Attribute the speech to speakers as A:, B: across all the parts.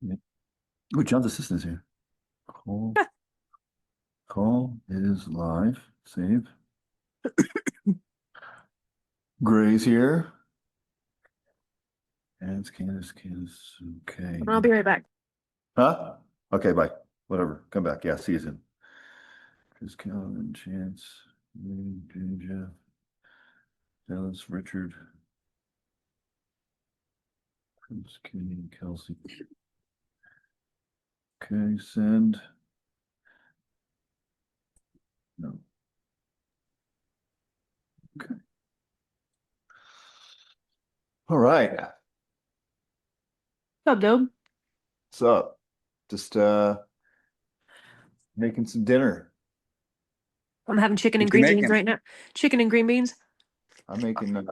A: Yeah. Oh, John's assistant's here. Call, call is live. Save. Gray's here. And Candace. Okay.
B: I'll be right back.
A: Huh? Okay, bye. Whatever. Come back. Yeah, see you soon. Chris, Calvin, Chance, Jeff, Dallas, Richard, Chris, Kenny, Kelsey. Okay, send. No. Okay. All right.
B: What's up, dude?
A: What's up? Just making some dinner.
B: I'm having chicken and
C: What you
B: green beans
C: making?
B: right now. Chicken and green beans.
A: I'm making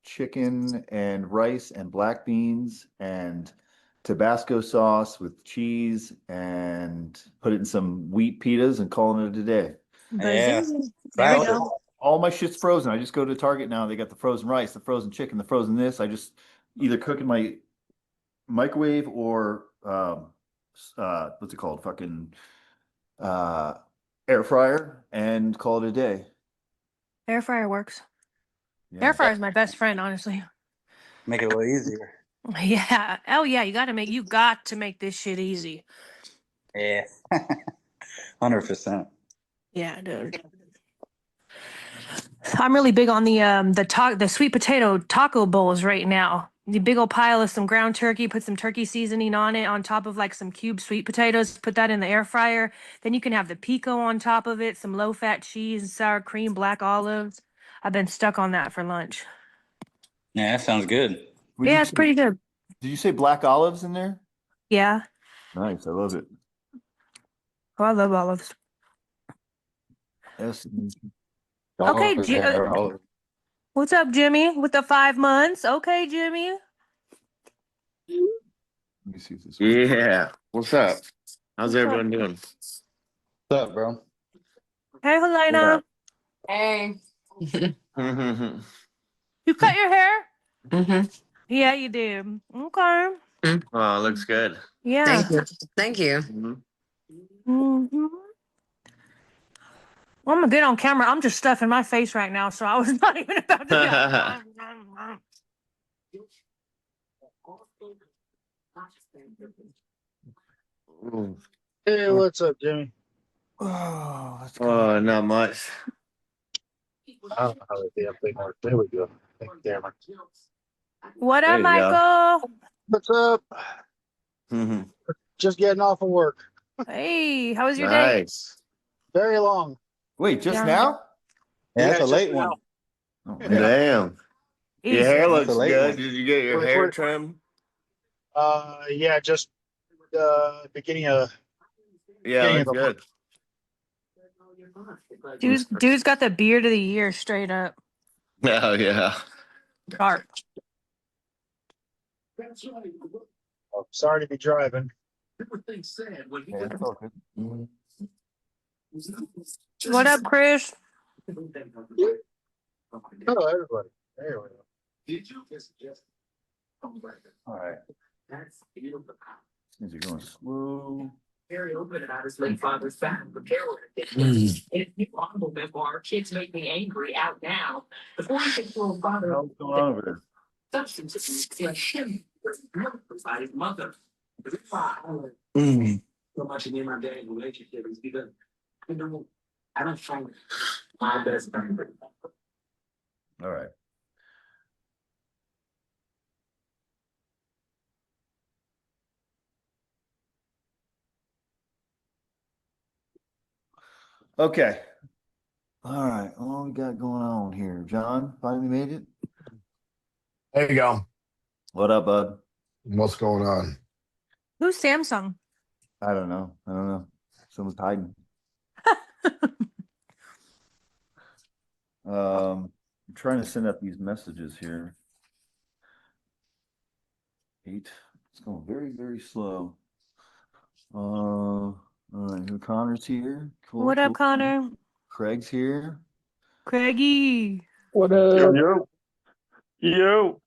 A: chicken and rice and black beans and Tabasco sauce with cheese and put it in some wheat pitas and calling it a day.
C: Yeah.
B: Bazing. There we go.
A: All my shit's frozen. I just go to Target now. They got the frozen rice, the frozen chicken, the frozen this. I just either cook in my microwave or what's it called? Fucking uh air fryer and call it a day.
B: Air fryer works.
A: Yeah.
B: Air fryer is my best friend, honestly.
C: Make it a little easier.
B: Yeah. Oh yeah, you got to make this shit easy.
C: Yeah. 100%.
B: Yeah, dude. I'm really big on the sweet potato taco bowls right now. The big old pile of some ground turkey, put some turkey seasoning on it on top of like some cubed sweet potatoes, put that in the air fryer. Then you can have the pico on top of it, some low fat cheese, sour cream, black olives. I've been stuck on that for lunch.
C: Yeah, that sounds good.
B: Yeah, it's pretty good.
A: Did you say black olives in there?
B: Yeah.
A: Nice, I love it.
B: Oh, I love olives.
A: Yes.
B: Okay, what's up, Jimmy? With the 5 months. Okay, Jimmy.
A: Let me see if this works.
D: Yeah. What's up? How's
B: What's up?
D: everyone doing?
C: What's up, bro?
B: Hey, Helena.
E: Hey.
D: Mm-hmm.
B: You cut your hair?
E: Mm-hmm.
B: Yeah, you did. Okay.
D: Oh, looks good.
B: Yeah.
E: Thank you. Thank you.
D: Mm-hmm.
B: Mm-hmm. Well, I'm gonna get on camera. I'm just stuffing my face right now, so I was not even about to
F: Hey, what's up, Jimmy?
A: Oh, that's good.
D: Oh, not much.
F: I don't know how the damn thing works. There we go. Damn it.
B: What
D: There
B: up,
D: you go.
B: Michael?
F: What's up?
D: Mm-hmm.
F: Just getting off of work.
B: Hey, how was your day?
D: Nice.
F: Very long.
A: Wait, just
B: Yeah.
A: now?
C: Yeah, that's a
F: just
C: late
F: now.
C: one.
A: Oh,
F: Yeah.
D: Damn. Your
B: Easy.
D: hair
C: That's
D: looks
C: a late
D: good.
C: one.
D: Did you get your hair trimmed?
F: Yeah, just beginning of
D: Yeah,
F: beginning of
D: looks
F: the month.
D: good.
B: Dude's got the beard of the year straight up.
D: Oh, yeah.
B: Sharp.
F: Oh, sorry to be driving.
A: yeah, it's all good.
B: What up, Chris?
F: Hello, everybody. There we go.
A: All right. Things are going slow.
G: Very open about his late father's back. His new audible memoir, Kids Make Me Angry, out now. The 46-year-old father
A: What's going on over there?
G: substance abuse against him was murdered by his mother. The reason why I like so much in my dad's relationship is because I don't find my best friend.
A: All right. Okay. All right. What we got going on here? John finally made it.
H: There you go.
A: What up, bud?
H: What's going on?
B: Who's Samsung?
A: I don't know. Someone's hiding. I'm trying to send out these messages here. 8. It's going very, very slow. All right. Connor's here. Cool.
B: What up, Connor?
A: Craig's here.
B: Craigie.
F: What up?
D: Yo.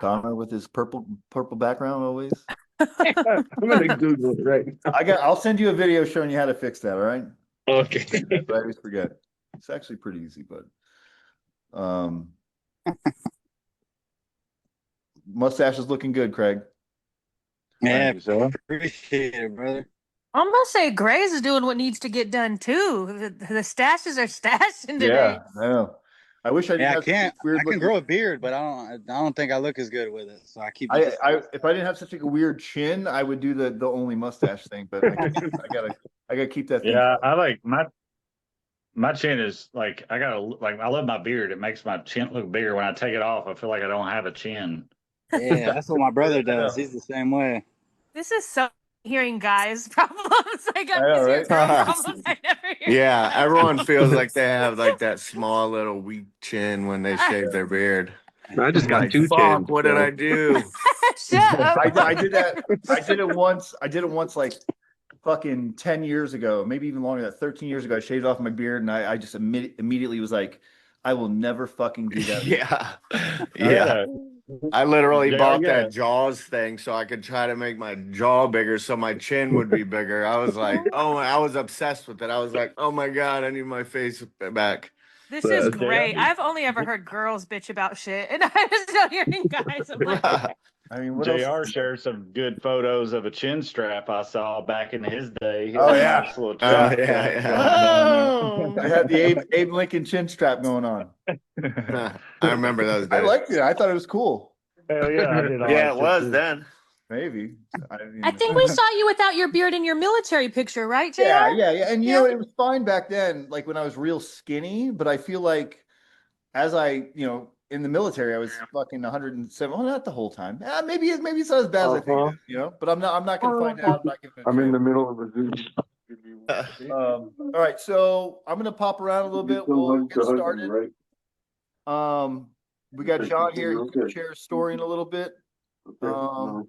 A: Connor with his purple background always.
F: I'm gonna Google it right now.
A: I'll send you a video showing you how to fix that, all right?
F: Okay.
A: I always forget. It's actually pretty easy, but mustache is looking good, Craig.
C: Yeah,
F: So
C: appreciate it, brother.
B: I'm gonna say Gray's is doing what needs to get done too. The stashes are stashing today.
A: Yeah, I know. I wish I didn't
C: Yeah, I
A: have such a
C: can't.
A: weird
C: I can
A: looking.
C: grow a beard, but I don't think I look as good with it. So I keep it.
A: If I didn't have such like a weird chin, I would do the only mustache thing, but I can't. I gotta keep that thing.
I: Yeah, I like my chin is like I love my beard. It makes my chin look bigger. When I take it off, I feel like I don't have a chin.
C: Yeah, that's what my brother does. He's the same way.
B: This is so hearing guys problems. Like
A: I
B: I'm
A: know,
B: just hearing
A: right?
B: girl problems I never hear.
D: Yeah, everyone feels like they have like that small little weak chin when they shave their beard.
F: I just got
D: Like,
F: two
D: fuck,
F: chins.
D: what did I do?
B: Shut up.
A: I did that. I did it once, like fucking 10 years ago, maybe even longer. That 13 years ago, I shaved off my beard, and I just immediately was like, I will never fucking do that.
D: Yeah.
I: I
D: Yeah. I literally
I: JR,
D: bought
I: yeah.
D: that Jaws thing so I could try to make my jaw bigger so my chin would be bigger. I was like, I was obsessed with it. I was like, oh my God, I need my face back.
B: This is
F: JR,
B: great. I've only ever heard girls bitch about shit, and I was still hearing guys. I'm like,
A: I mean, what else?
I: JR shared some good photos of a chin strap I saw back in his day.
A: Oh, yeah.
I: Nice little
D: Oh,
I: chin
D: yeah,
I: strap
D: yeah.
I: going on
A: I had the Abe Lincoln chin strap going on.
I: there.
D: I remember those
A: I
D: days.
A: liked it. I thought it was cool.
I: Hell yeah, I did.
D: Yeah, it was then.
A: Maybe. mean,
B: I think we saw you without your beard in your military picture, right, JR?
A: Yeah. And you
B: Yeah.
A: know, it was fine back then, like when I was real skinny, but I feel like as I, in the military, I was fucking 107. Well, not the whole time. Maybe it's not as bad as I think, it is, but I'm not gonna find out. I'm not giving it a
F: I'm in
A: chance.
F: the middle of a Zoom.
A: All right, so I'm gonna pop around a little bit. We'll get started. We got John here. He can share his story in a little bit.
D: Oh,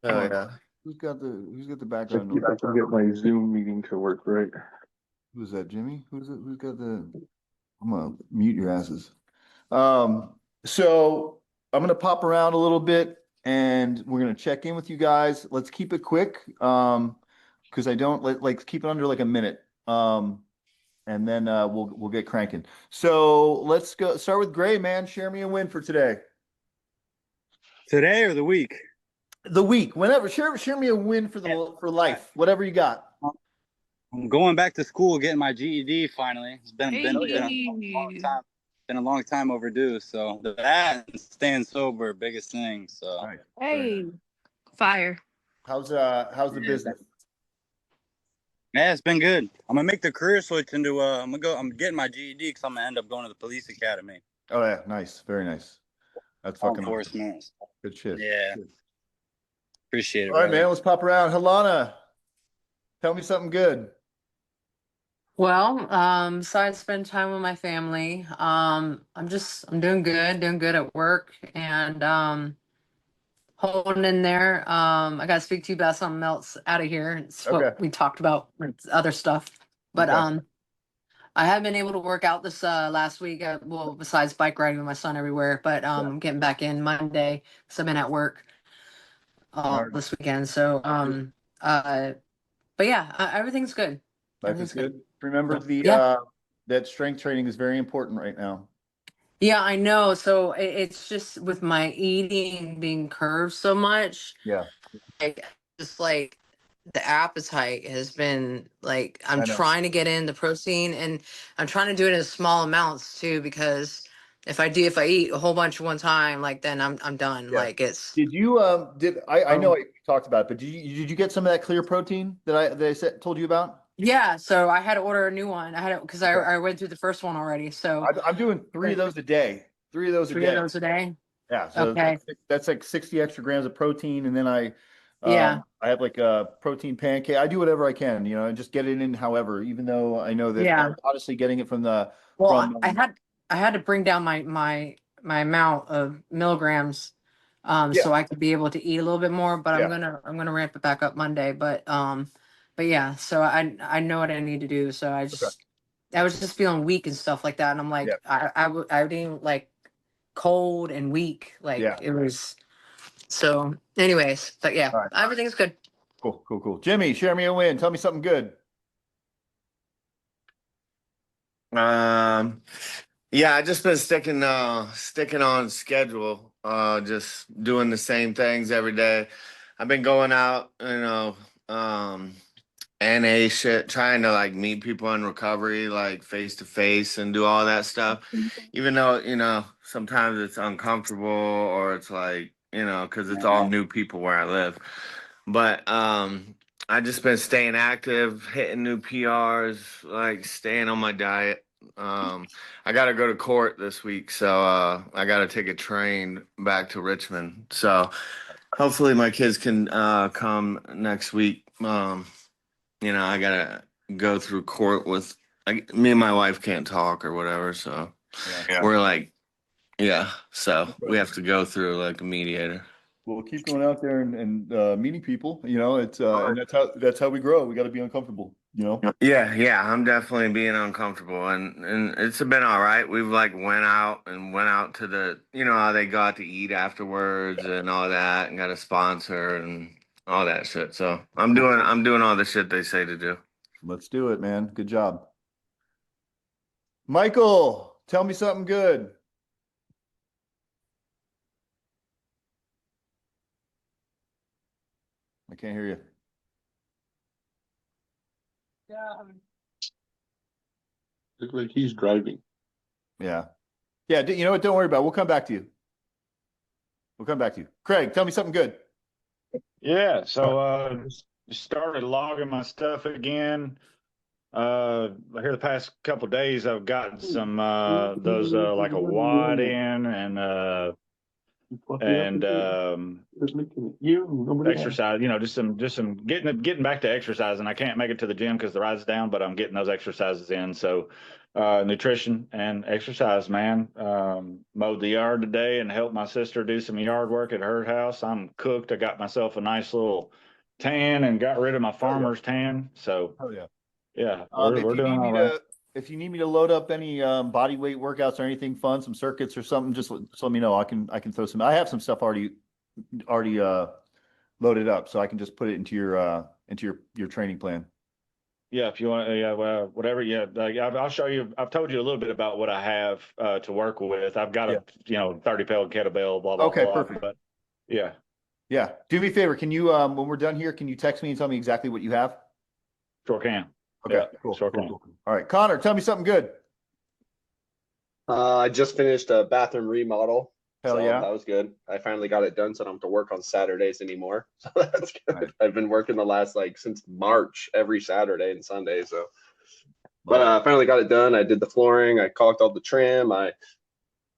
D: yeah.
A: Who's got the background?
F: I can get my Zoom meeting to work right.
A: Who's that, Jimmy? Who's got the? I'm gonna mute your asses. So I'm gonna pop around a little bit, and we're gonna check in with you guys. Let's keep it quick, because I don't like keep it under like a minute. And then we'll get cranking. So let's go start with Gray, man. Share me a win for today.
C: Today or the week?
A: The week, whenever. Share me a win for life. Whatever you got.
C: I'm going back to school, getting my GED finally. It's been
B: Hey.
C: a long time. Been a long time overdue. So that and staying sober, biggest thing. So
A: All right.
B: Hey, fire.
A: How's the business?
C: yeah, it's been good. I'm gonna make the career switch into I'm getting my GED because I'm gonna end up going to the police academy.
A: Oh yeah, nice, very nice. That's
C: Law
A: fucking awesome.
C: enforcement.
A: Good shit.
C: Yeah. Appreciate it.
A: All right,
C: brother.
A: man. Let's pop around. Helena, tell me something good.
E: Well, so I spend time with my family. I'm doing good at work and holding in there. I gotta speak to you about something else out of here. It's
A: Okay.
E: what we talked about, it's other stuff. But
A: Okay.
E: I have been able to work out this last week. Well, besides bike riding with my son everywhere, but getting back in Monday because I've been at work
A: Alright.
E: this weekend. So but yeah, everything's good.
A: Life is good. Remember
E: Yeah.
A: that strength training is very important right now.
E: Yeah, I know. So it's just with my eating being curved so much.
A: Yeah.
E: Like just like the appetite has been like I'm
A: I know.
E: trying to get in the protein and I'm trying to do it in small amounts too because if I eat a whole bunch at one time, like then I'm done.
A: Yeah.
E: Like it's
A: Did you I know I talked about it, but did you get some of that clear protein that I told you about?
E: yeah. So I had to order a new one. I had it because
A: Okay.
E: I went through the first one already. So
A: I'm doing 3 of those a day. 3 of those a
E: three
A: day.
E: of those a day.
A: Yeah. So
E: Okay.
A: that's like 60 extra grams of protein, and then I
E: Yeah.
A: have like a protein pancake. I do whatever I can, and just get it in. However, even though I know that
E: Yeah.
A: honestly getting it from the
E: Well, I had to bring down my amount of milligrams so I could be able to eat a little bit more, but
A: Yeah.
E: I'm gonna ramp it back up Monday. But yeah, so I know what I need to do. So I was just feeling weak and stuff like that. And I'm like,
A: Yeah.
E: I didn't like cold and weak. Like
A: Yeah.
E: it was. So, anyways, but yeah,
A: All right.
E: everything's good.
A: Cool, cool, cool. Jimmy, share me a win. Tell me something good.
D: Yeah, I just been sticking on schedule, just doing the same things every day. I've been going out, NA shit, trying to like meet people in recovery, like face to face and do all that stuff. Even though, sometimes it's uncomfortable or it's like, because it's all new people where I live. But I just been staying active, hitting new PRs, like staying on my diet. I got to go to court this week, so I got to take a train back to Richmond. So hopefully my kids can come next week. I gotta go through court with me and my wife can't talk or whatever, so
A: Yeah.
D: we're like, yeah, so we have to go through like a mediator.
A: We'll keep going out there and meeting people. It's and that's how we grow. We got to be uncomfortable.
D: Yeah, I'm definitely being uncomfortable, and it's been all right. We've like went out to the, how they got to eat afterwards and all that, and got a sponsor and all that shit. So I'm doing all the shit they say to do.
A: Let's do it, man. Good job. Michael, tell me something good. I can't hear you.
F: Look like he's driving.
A: Yeah. Yeah. You know what? Don't worry about it. We'll come back to you. We'll come back to you. Craig, tell me something good.
I: Yeah, so started logging my stuff again. Here the past couple of days I've gotten some those like a wad in and exercise, just some getting back to exercising. I can't make it to the gym because the ride's down, but I'm getting those exercises in. So nutrition and exercise, man. Mowed the yard today and helped my sister do some yard work at her house. I'm cooked. I got myself a nice little tan and got rid of my farmer's tan. So
A: Oh yeah.
I: yeah, we're doing all right.
A: If you need me to load up any body weight workouts or anything fun, some circuits or something, just let me know. I can throw some. I have some stuff already loaded up, so I can just put it into your training plan.
I: Yeah, if you want, yeah, well, whatever. Yeah, I'll show you. I've told you a little bit about what I have to work with. I've got a 30-pound kettlebell, blah blah
A: Okay,
I: blah.
A: perfect.
I: But yeah,
A: Yeah. Do me a favor. Can you when we're done here, can you text me and tell me exactly what you have?
I: sure can.
A: Okay,
I: Yeah,
A: cool,
I: sure
A: cool,
I: can.
A: cool. All right, Connor, tell me something good.
J: I just finished a bathroom remodel.
A: Hell
J: So
A: yeah.
J: that was good. I finally got it done, so I don't have to work on Saturdays anymore. So that's good.
A: Nice.
J: I've been working the last since March every Saturday and Sunday. So, but I finally got it done. I did the flooring. I caulked all the trim. I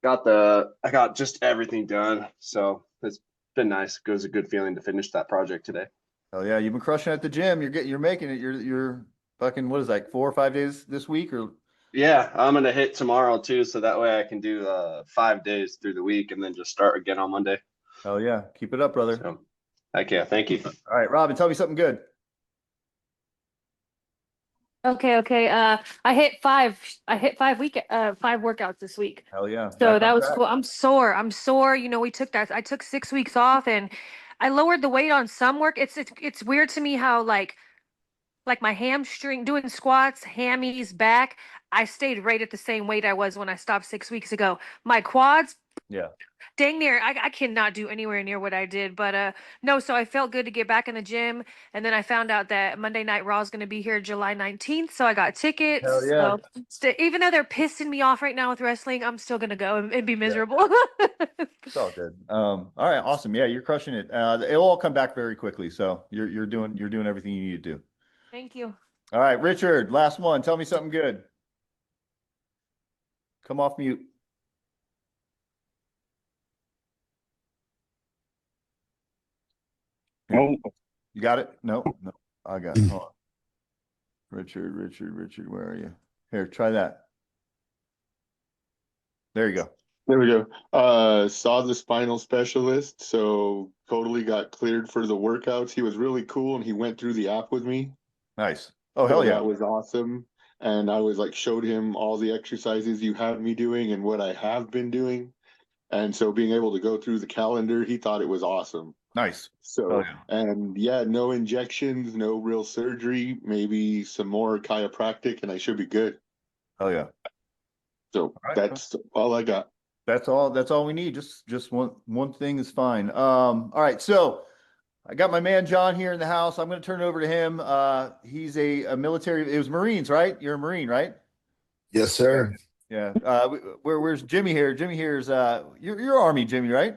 J: got just everything done. So it's been nice. It was a good feeling to finish that project today.
A: Hell yeah, you've been crushing at the gym. You're making it. You're fucking what is that, 4 or 5 days this week or?
J: Yeah, I'm gonna hit tomorrow too, so that way I can do 5 days through the week and then just start again on Monday.
A: Hell yeah, keep it up, brother.
J: So, heck yeah, thank you.
A: All right, Robin, tell me something good.
B: Okay. I hit five workouts this week.
A: Hell yeah.
B: So
A: Back
B: that
A: on
B: was
A: track.
B: cool. I'm sore. I took 6 weeks off and I lowered the weight on some work. It's weird to me how like my hamstring doing squats, hammies, back, I stayed right at the same weight I was when I stopped 6 weeks ago. My quads,
A: Yeah.
B: dang near, I cannot do anywhere near what I did. But no, so I felt good to get back in the gym. And then I found out that Monday Night Raw is going to be here July 19th. So I got tickets.
A: Hell yeah.
B: So even though they're pissing me off right now with wrestling, I'm still going to go and be miserable.
A: It's all good. All right, awesome. Yeah, you're crushing it. It'll all come back very quickly. So you're doing everything you need to do.
B: Thank you.
A: All right, Richard, last one. Tell me something good. Come off mute.
I: Oh,
A: You got it? No, I got it. Hold on. Richard, where are you? Here, try that. There you go.
F: There we go. Saw the spinal specialist, so totally got cleared for the workouts. He was really cool and he went through the app with me.
A: Nice. Oh, hell yeah.
F: That was awesome. And I was showed him all the exercises you have me doing and what I have been doing. And so being able to go through the calendar, he thought it was awesome.
A: Nice.
F: So,
A: Oh, yeah.
F: and yeah, no injections, no real surgery, maybe some more chiropractic, and I should be good.
A: Oh yeah.
F: So
A: All right.
F: that's all I got.
A: That's all we need. Just one thing is fine. All right. So I got my man John here in the house. I'm going to turn it over to him. He's a military. It was Marines, right? You're a Marine, right?
H: Yes, sir.
A: Yeah. Where's Jimmy here? Jimmy here's you're Army, Jimmy, right?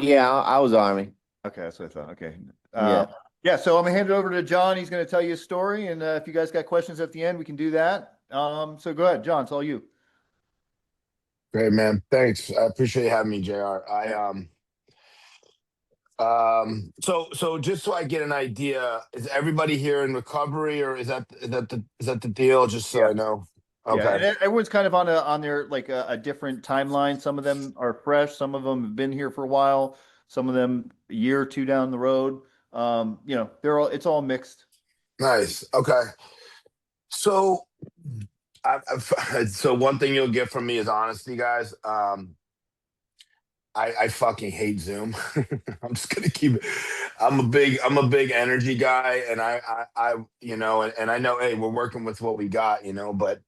K: Yeah, I was Army.
A: Okay, that's what I thought. Okay.
K: Yeah.
A: Yeah, so I'm gonna hand it over to John. He's gonna tell you a story, and if you guys got questions at the end, we can do that. So go ahead, John. It's all you.
H: Great, man. Thanks. I appreciate you having me, JR. So just so I get an idea, is everybody here in recovery, or is that the deal? Just so
A: Yeah.
H: I know.
A: Yeah,
H: Okay.
A: and everyone's kind of on their like a different timeline. Some of them are fresh. Some of them have been here for a while. Some of them a year or two down the road. It's all mixed.
H: Nice. Okay. So, so one thing you'll get from me is honesty, guys. I fucking hate Zoom. I'm just gonna keep it. I'm a big energy guy, and I and I know, hey, we're working with what we got, but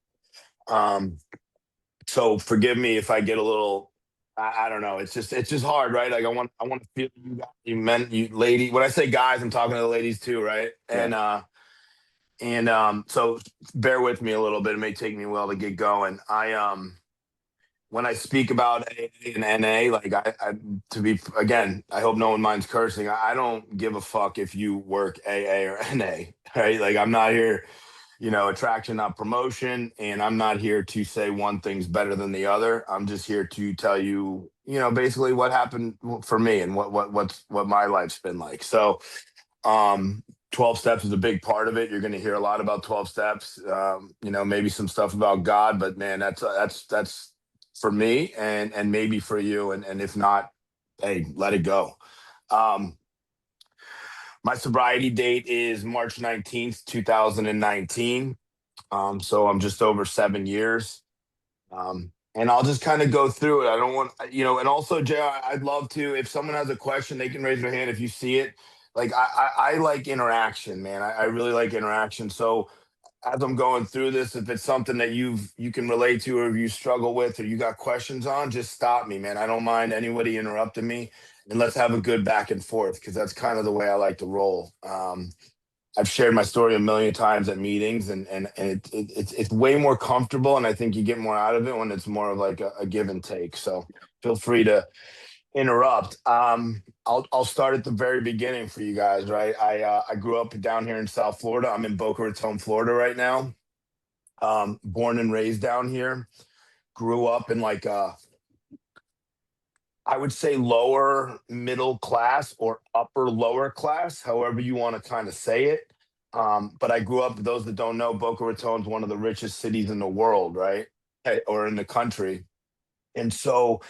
H: so forgive me if I get a little. I don't know. It's just hard, right? Like I want to feel you guys, you men, you lady. When I say guys, I'm talking to the ladies too, right?
A: Yeah.
H: So bear with me a little bit. It may take me a while to get going. When I speak about AA and NA, like I hope no one minds cursing. I don't give a fuck if you work AA or NA, right? Like I'm not here, attraction, not promotion, and I'm not here to say one thing's better than the other. I'm just here to tell you, basically what happened for me and what my life's been like. So, 12 steps is a big part of it. You're going to hear a lot about 12 steps, maybe some stuff about God, but man, that's for me and maybe for you. And if not, hey, let it go. My sobriety date is March 19th, 2019. So I'm just over 7 years. And I'll just kind of go through it. I don't want, and also, JR, I'd love to, if someone has a question, they can raise their hand if you see it. Like, I like interaction, man. I really like interaction. So as I'm going through this, if it's something that you can relate to, or if you struggle with, or you got questions on, just stop me, man. I don't mind anybody interrupting me, and let's have a good back and forth, because that's kind of the way I like to roll. I've shared my story a million times at meetings, and it's way more comfortable, and I think you get more out of it when it's more of like a give and take. So feel free to interrupt. I'll start at the very beginning for you guys, right? I grew up down here in South Florida. I'm in Boca Raton, Florida right now. Born and raised down here. Grew up in like I would say lower middle class or upper lower class, however you want to kind of say it. But I grew up, those that don't know, Boca Raton is one of the richest cities in the world, right? Or in the country. And so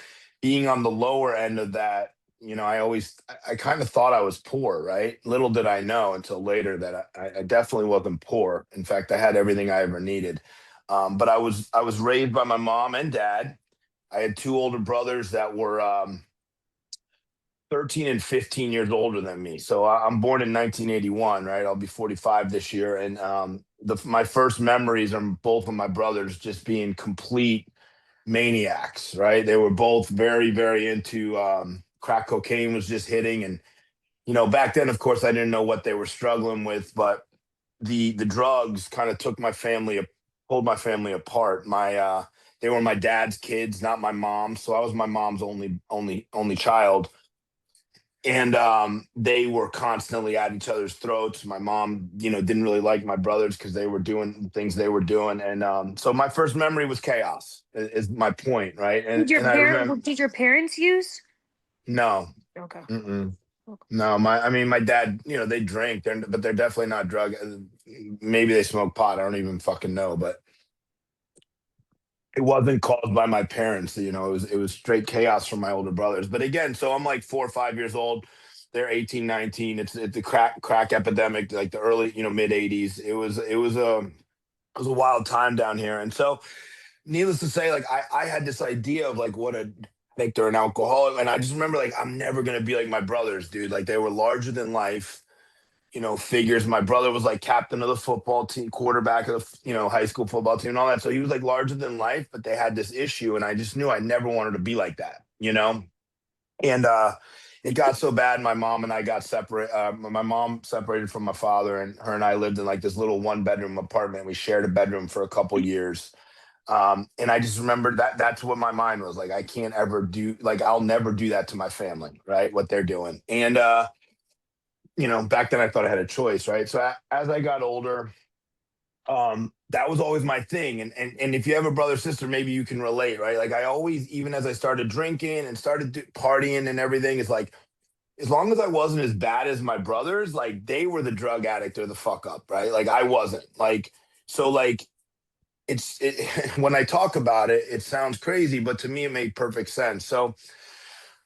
H: being on the lower end of that, I kind of thought I was poor, right? Little did I know until later that I definitely wasn't poor. In fact, I had everything I ever needed. But I was raised by my mom and dad. I had two older brothers that were 13 and 15 years older than me. So I'm born in 1981, right? I'll be 45 this year. And my first memories are both of my brothers just being complete maniacs, right? They were both very, very into crack cocaine was just hitting. And, back then, of course, I didn't know what they were struggling with, but the drugs kind of pulled my family apart. They were my dad's kids, not my mom's. So I was my mom's only child. And they were constantly at each other's throats. My mom, didn't really like my brothers because they were doing things they were doing. And so my first memory was chaos, is my point, right? And I remember,
B: Did your parents use?
H: no,
B: Okay.
H: no, my dad, they drink, but they're definitely not drug. Maybe they smoke pot. I don't even fucking know, but it wasn't caused by my parents. It was straight chaos from my older brothers. But again, so I'm like 4 or 5 years old. They're 18, 19. It's the crack epidemic, like the early, mid 80s. It was a wild time down here. And so needless to say, like I had this idea of like what a addict or an alcoholic, and I just remember like I'm never gonna be like my brothers, dude. Like they were larger than life, figures. My brother was like captain of the football team, quarterback of the high school football team, and all that. So he was like larger than life, but they had this issue, and I just knew I never wanted to be like that. And it got so bad, my mom and I got separate. My mom separated from my father, and her and I lived in like this little 1-bedroom apartment. We shared a bedroom for a couple years. And I just remembered that's what my mind was like. I can't ever do, like, I'll never do that to my family, right? What they're doing. And, back then I thought I had a choice, right? So as I got older, that was always my thing. And if you have a brother, sister, maybe you can relate, right? Like I always, even as I started drinking and started partying and everything, it's like, as long as I wasn't as bad as my brothers, like they were the drug addict or the fuck up, right? Like I wasn't. Like, so like, when I talk about it, it sounds crazy, but to me, it made perfect sense. So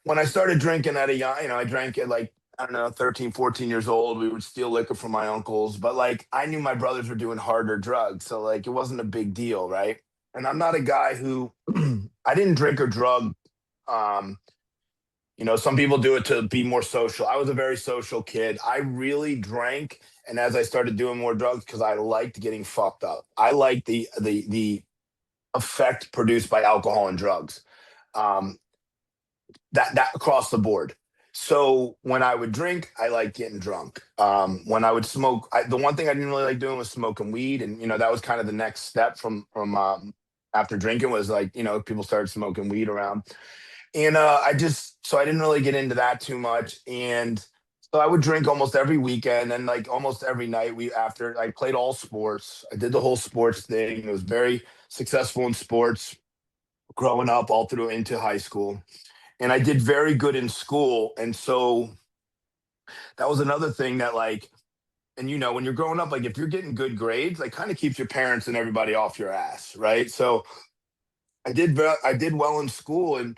H: when I started drinking at a young, I drank at like, I don't know, 13, 14 years old. We would steal liquor from my uncles, but like I knew my brothers were doing harder drugs. So like it wasn't a big deal, right? And I'm not a guy who, I didn't drink or drug. Um, some people do it to be more social. I was a very social kid. I really drank, and as I started doing more drugs, because I liked getting fucked up. I liked the effect produced by alcohol and drugs. Um, that across the board. So when I would drink, I liked getting drunk. When I would smoke, the one thing I didn't really like doing was smoking weed, and that was kind of the next step from after drinking was like people started smoking weed around. And I didn't really get into that too much. And so I would drink almost every weekend and like almost every night. After I played all sports, I did the whole sports thing. It was very successful in sports growing up all through into high school. And I did very good in school. And so that was another thing that like, and when you're growing up, like if you're getting good grades, like kind of keeps your parents and everybody off your ass. Right. So I did well in school, and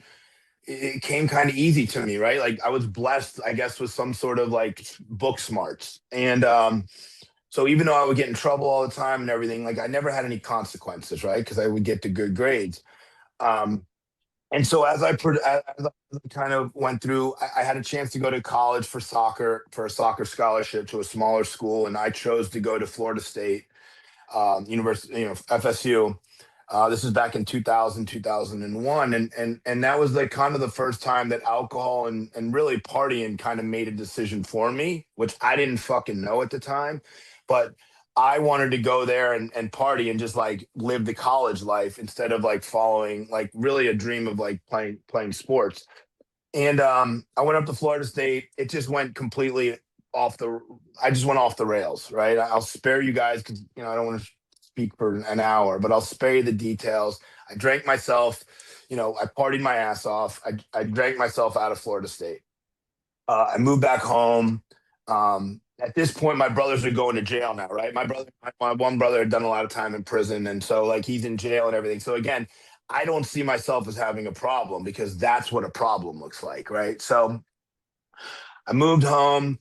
H: it came kind of easy to me, right? Like I was blessed, I guess, with some sort of like book smarts. And so even though I would get in trouble all the time and everything, like I never had any consequences, right? Because I would get the good grades. Um, and so as I kind of went through, I had a chance to go to college for a soccer scholarship to a smaller school, and I chose to go to Florida State University, FSU. This is back in 2000, 2001. And that was like kind of the first time that alcohol and really partying kind of made a decision for me, which I didn't fucking know at the time. But I wanted to go there and party and just like live the college life instead of like following like really a dream of like playing sports. And I went up to Florida State. It just went completely off the. I just went off the rails, right? I'll spare you guys because I don't want to speak for an hour, but I'll spare you the details. I drank myself. I partied my ass off. I drank myself out of Florida State. I moved back home. At this point, my brothers are going to jail now, right? My one brother had done a lot of time in prison, and so like he's in jail and everything. So again, I don't see myself as having a problem because that's what a problem looks like, right? So I moved home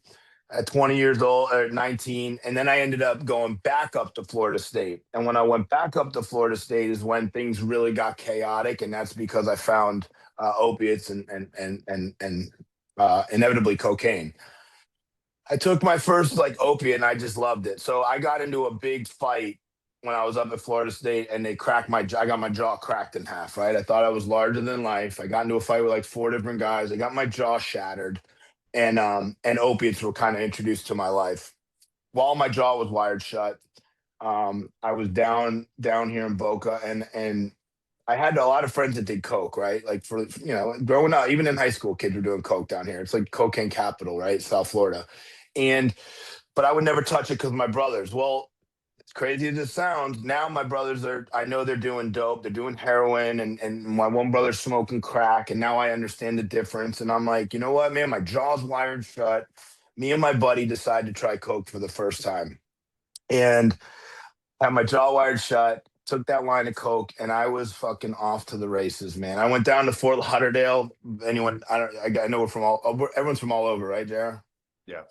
H: at 20 years old or 19, and then I ended up going back up to Florida State. And when I went back up to Florida State is when things really got chaotic, and that's because I found opiates and inevitably cocaine. I took my first like opiate and I just loved it. So I got into a big fight when I was up at Florida State, and they cracked my jaw. I got my jaw cracked in half, right? I thought I was larger than life. I got into a fight with like 4 different guys. I got my jaw shattered, and opiates were kind of introduced to my life. While my jaw was wired shut, I was down here in Boca, and I had a lot of friends that did coke, right? Like for growing up, even in high school, kids were doing coke down here. It's like cocaine capital, right? South Florida. And but I would never touch it because my brothers. Well, as crazy as it sounds, now my brothers I know they're doing dope, they're doing heroin, and my one brother's smoking crack, and now I understand the difference. And I'm like, you know what, man, my jaw's wired shut. Me and my buddy decided to try coke for the first time. And had my jaw wired shut, took that line of coke, and I was fucking off to the races, man. I went down to Fort Lauderdale. Anyone, I know we're from everyone's from all over, right, Jared?
A: Yeah.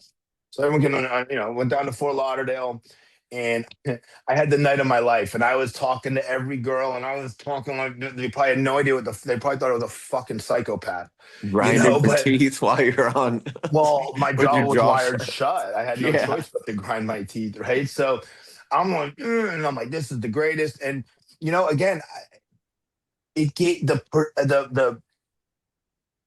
H: So everyone can, went down to Fort Lauderdale, and I had the night of my life, and I was talking to every girl, and I was talking like they probably had no idea they probably thought I was a fucking psychopath,
K: Grinding for
H: But
K: teeth while you're on
H: well, my
K: with
H: jaw
K: your
H: was
K: jaw
H: wired
K: shut.
H: shut. I had no
K: Yeah.
H: choice but to grind my teeth, right? So I'm like, and I'm like, this is the greatest, and again, it gave the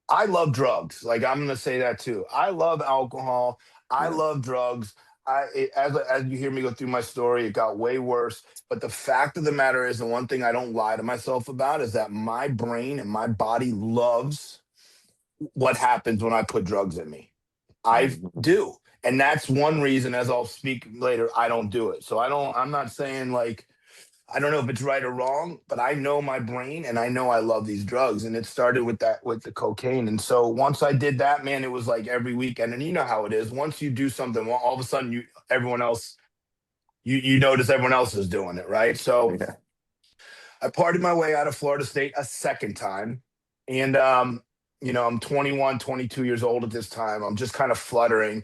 H: I love drugs. Like I'm gonna say that too. I love alcohol. I
K: Yeah.
H: love drugs. As you hear me go through my story, it got way worse. But the fact of the matter is, the one thing I don't lie to myself about is that my brain and my body loves what happens when I put drugs in me. I
K: Mhm.
H: do. And that's one reason, as I'll speak later, I don't do it. So I'm not saying like, I don't know if it's right or wrong, but I know my brain and I know I love these drugs. And it started with the cocaine. And so once I did that, man, it was like every weekend. And you know how it is. Once you do something, well, all of a sudden everyone else, you notice everyone else is doing it, right? So
K: Yeah.
H: I partied my way out of Florida State a second time. And I'm 21, 22 years old at this time. I'm just kind of fluttering.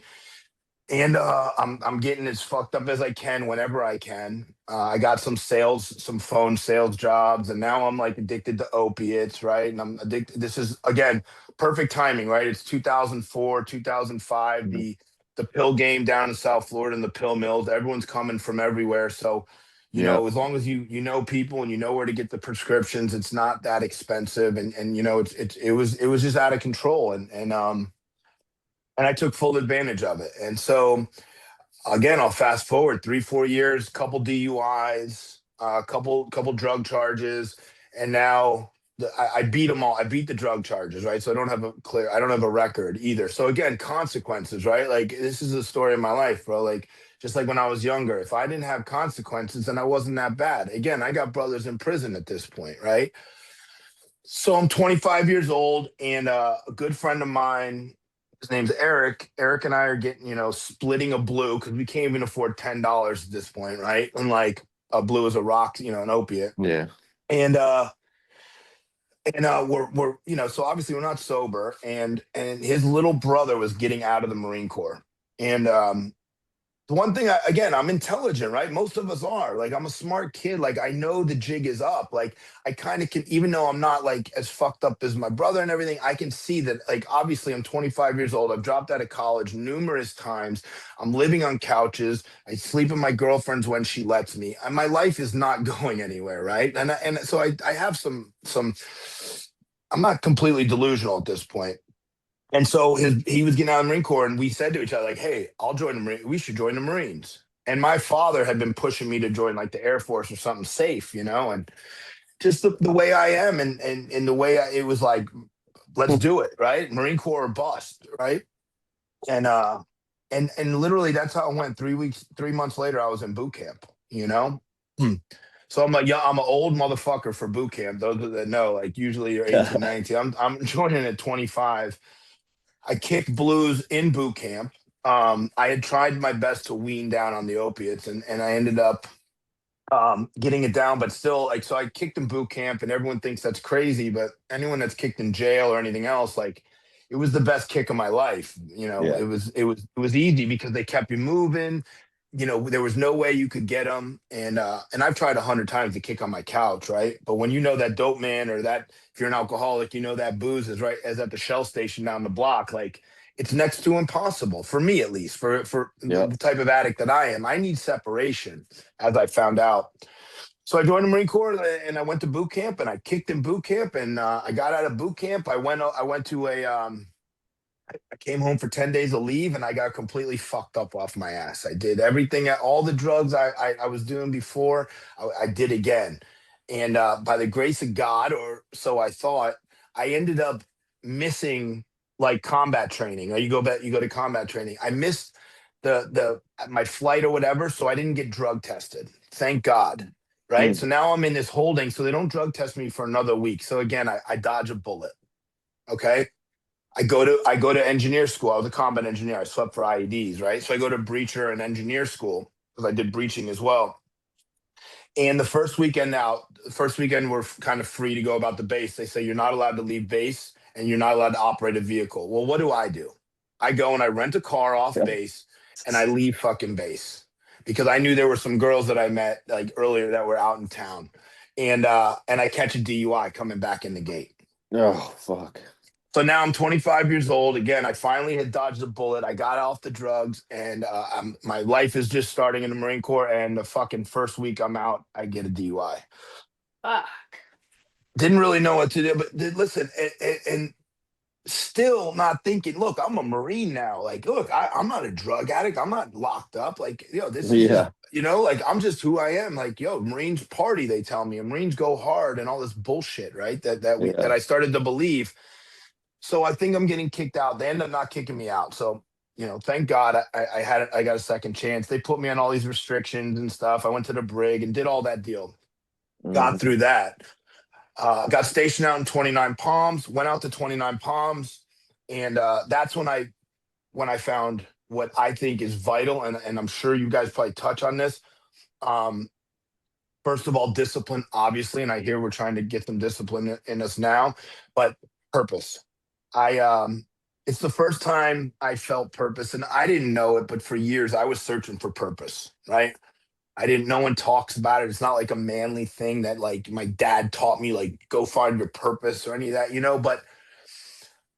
H: And I'm getting as fucked up as I can whenever I can. I got some phone sales jobs, and now I'm like addicted to opiates, right? And I'm addicted. This is again perfect timing, right? It's 2004, 2005.
K: Mhm.
H: The pill game down in South Florida and the pill mills. Everyone's coming from everywhere, so
K: Yeah.
H: as long as you know people and you know where to get the prescriptions, it's not that expensive, and it was just out of control, and I took full advantage of it. And so again, I'll fast forward 3-4 years, couple DUIs, couple drug charges, and now I beat them all. I beat the drug charges, right? So I don't have a record either. So again, consequences, right? Like this is the story of my life, bro. Like just like when I was younger, if I didn't have consequences, then I wasn't that bad. Again, I got brothers in prison at this point, right? So I'm 25 years old, and a good friend of mine, his name's Eric. Eric and I are getting, splitting a blue because we can't even afford $10 at this point, right? And like a blue is a rock, an opiate.
K: Yeah.
H: And we're so obviously we're not sober, and his little brother was getting out of the Marine Corps, and the one thing, again, I'm intelligent, right? Most of us are. Like, I'm a smart kid. Like, I know the jig is up. Like, I kind of can, even though I'm not like as fucked up as my brother and everything, I can see that, like, obviously, I'm 25 years old. I've dropped out of college numerous times. I'm living on couches. I sleep with my girlfriends when she lets me. And my life is not going anywhere, right? And so I have some. I'm not completely delusional at this point. And so he was getting out of the Marine Corps, and we said to each other, like, hey, I'll join the Marine. We should join the Marines. And my father had been pushing me to join like the Air Force or something safe, and just the way I am and the way it was like, let's do it, right? Marine Corps or bust, right? And and literally that's how it went. 3 months later, I was in boot camp, Hmm. So I'm like, yeah, I'm an old motherfucker for boot camp. Those that know, like usually you're 18, 19. I'm joining at 25. I kicked blues in boot camp. I had tried my best to wean down on the opiates, and I ended up getting it down, but still, like, so I kicked in boot camp, and everyone thinks that's crazy, but anyone that's kicked in jail or anything else, like, it was the best kick of my life.
K: Yeah.
H: It was easy because they kept you moving. There was no way you could get them, and I've tried 100 times to kick on my couch, right? But when you know that dope man, or that if you're an alcoholic, that booze is right as at the Shell station down the block, like it's next to impossible for me, at least for
K: Yep.
H: the type of addict that I am. I need separation, as I found out. So I joined the Marine Corps, and I went to boot camp, and I kicked in boot camp, and I got out of boot camp. I went to I came home for 10 days of leave, and I got completely fucked up off my ass. I did everything, all the drugs I was doing before, I did again. And by the grace of God, or so I thought, I ended up missing like combat training. You go to combat training. I missed my flight or whatever, so I didn't get drug tested. Thank God. Right.
K: Mm.
H: So now I'm in this holding, so they don't drug test me for another week. So again, I dodge a bullet. Okay. I go to engineer school. I was a combat engineer. I slept for IEDs, right? So I go to breacher and engineer school because I did breaching as well. And the first weekend we're kind of free to go about the base. They say you're not allowed to leave base and you're not allowed to operate a vehicle. Well, what do? I go and I rent a car off
K: Yeah.
H: base and I leave fucking base. because I knew there were some girls that I met like earlier that were out in town, and I catch a DUI coming back in the gate.
K: Oh, fuck.
H: So now I'm 25 years old. Again, I finally had dodged a bullet. I got off the drugs, and my life is just starting in the Marine Corps. And the fucking first week I'm out, I get a DUI.
E: Fuck.
H: Didn't really know what to do, but listen, and still not thinking, look, I'm a Marine now. Like, look, I'm not a drug addict. I'm not locked up. Like, this is just, like, I'm just who I am. Like, Marines party, they tell me. And Marines go hard and all this bullshit, right? That I started to believe. So I think I'm getting kicked out. They end up not kicking me out. So, thank God I got a second chance. They put me on all these restrictions and stuff. I went to the brig and did all that deal. Got through that. Got stationed out in 29 Palms, went out to 29 Palms. And that's when I found what I think is vital. And I'm sure you guys probably touch on this. First of all, discipline, obviously. And I hear we're trying to get some discipline in us now, but purpose. It's the first time I felt purpose, and I didn't know it, but for years I was searching for purpose, right? No one talks about it. It's not like a manly thing that like my dad taught me, like go find your purpose or any of that, but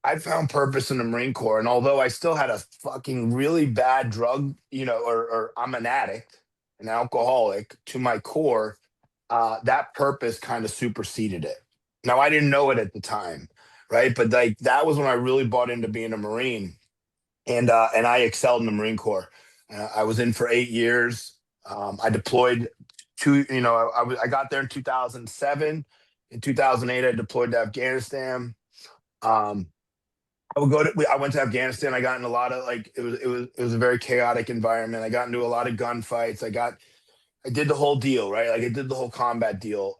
H: I found purpose in the Marine Corps. And although I still had a fucking really bad drug, or I'm an addict, an alcoholic to my core, that purpose kind of superseded it. Now, I didn't know it at the time, right? But like that was when I really bought into being a Marine, and I excelled in the Marine Corps. I was in for 8 years. I deployed I got there in 2007. In 2008, I deployed to Afghanistan. I went to Afghanistan. I got in a lot of it was a very chaotic environment. I got into a lot of gunfights. I did the whole deal, right? Like I did the whole combat deal.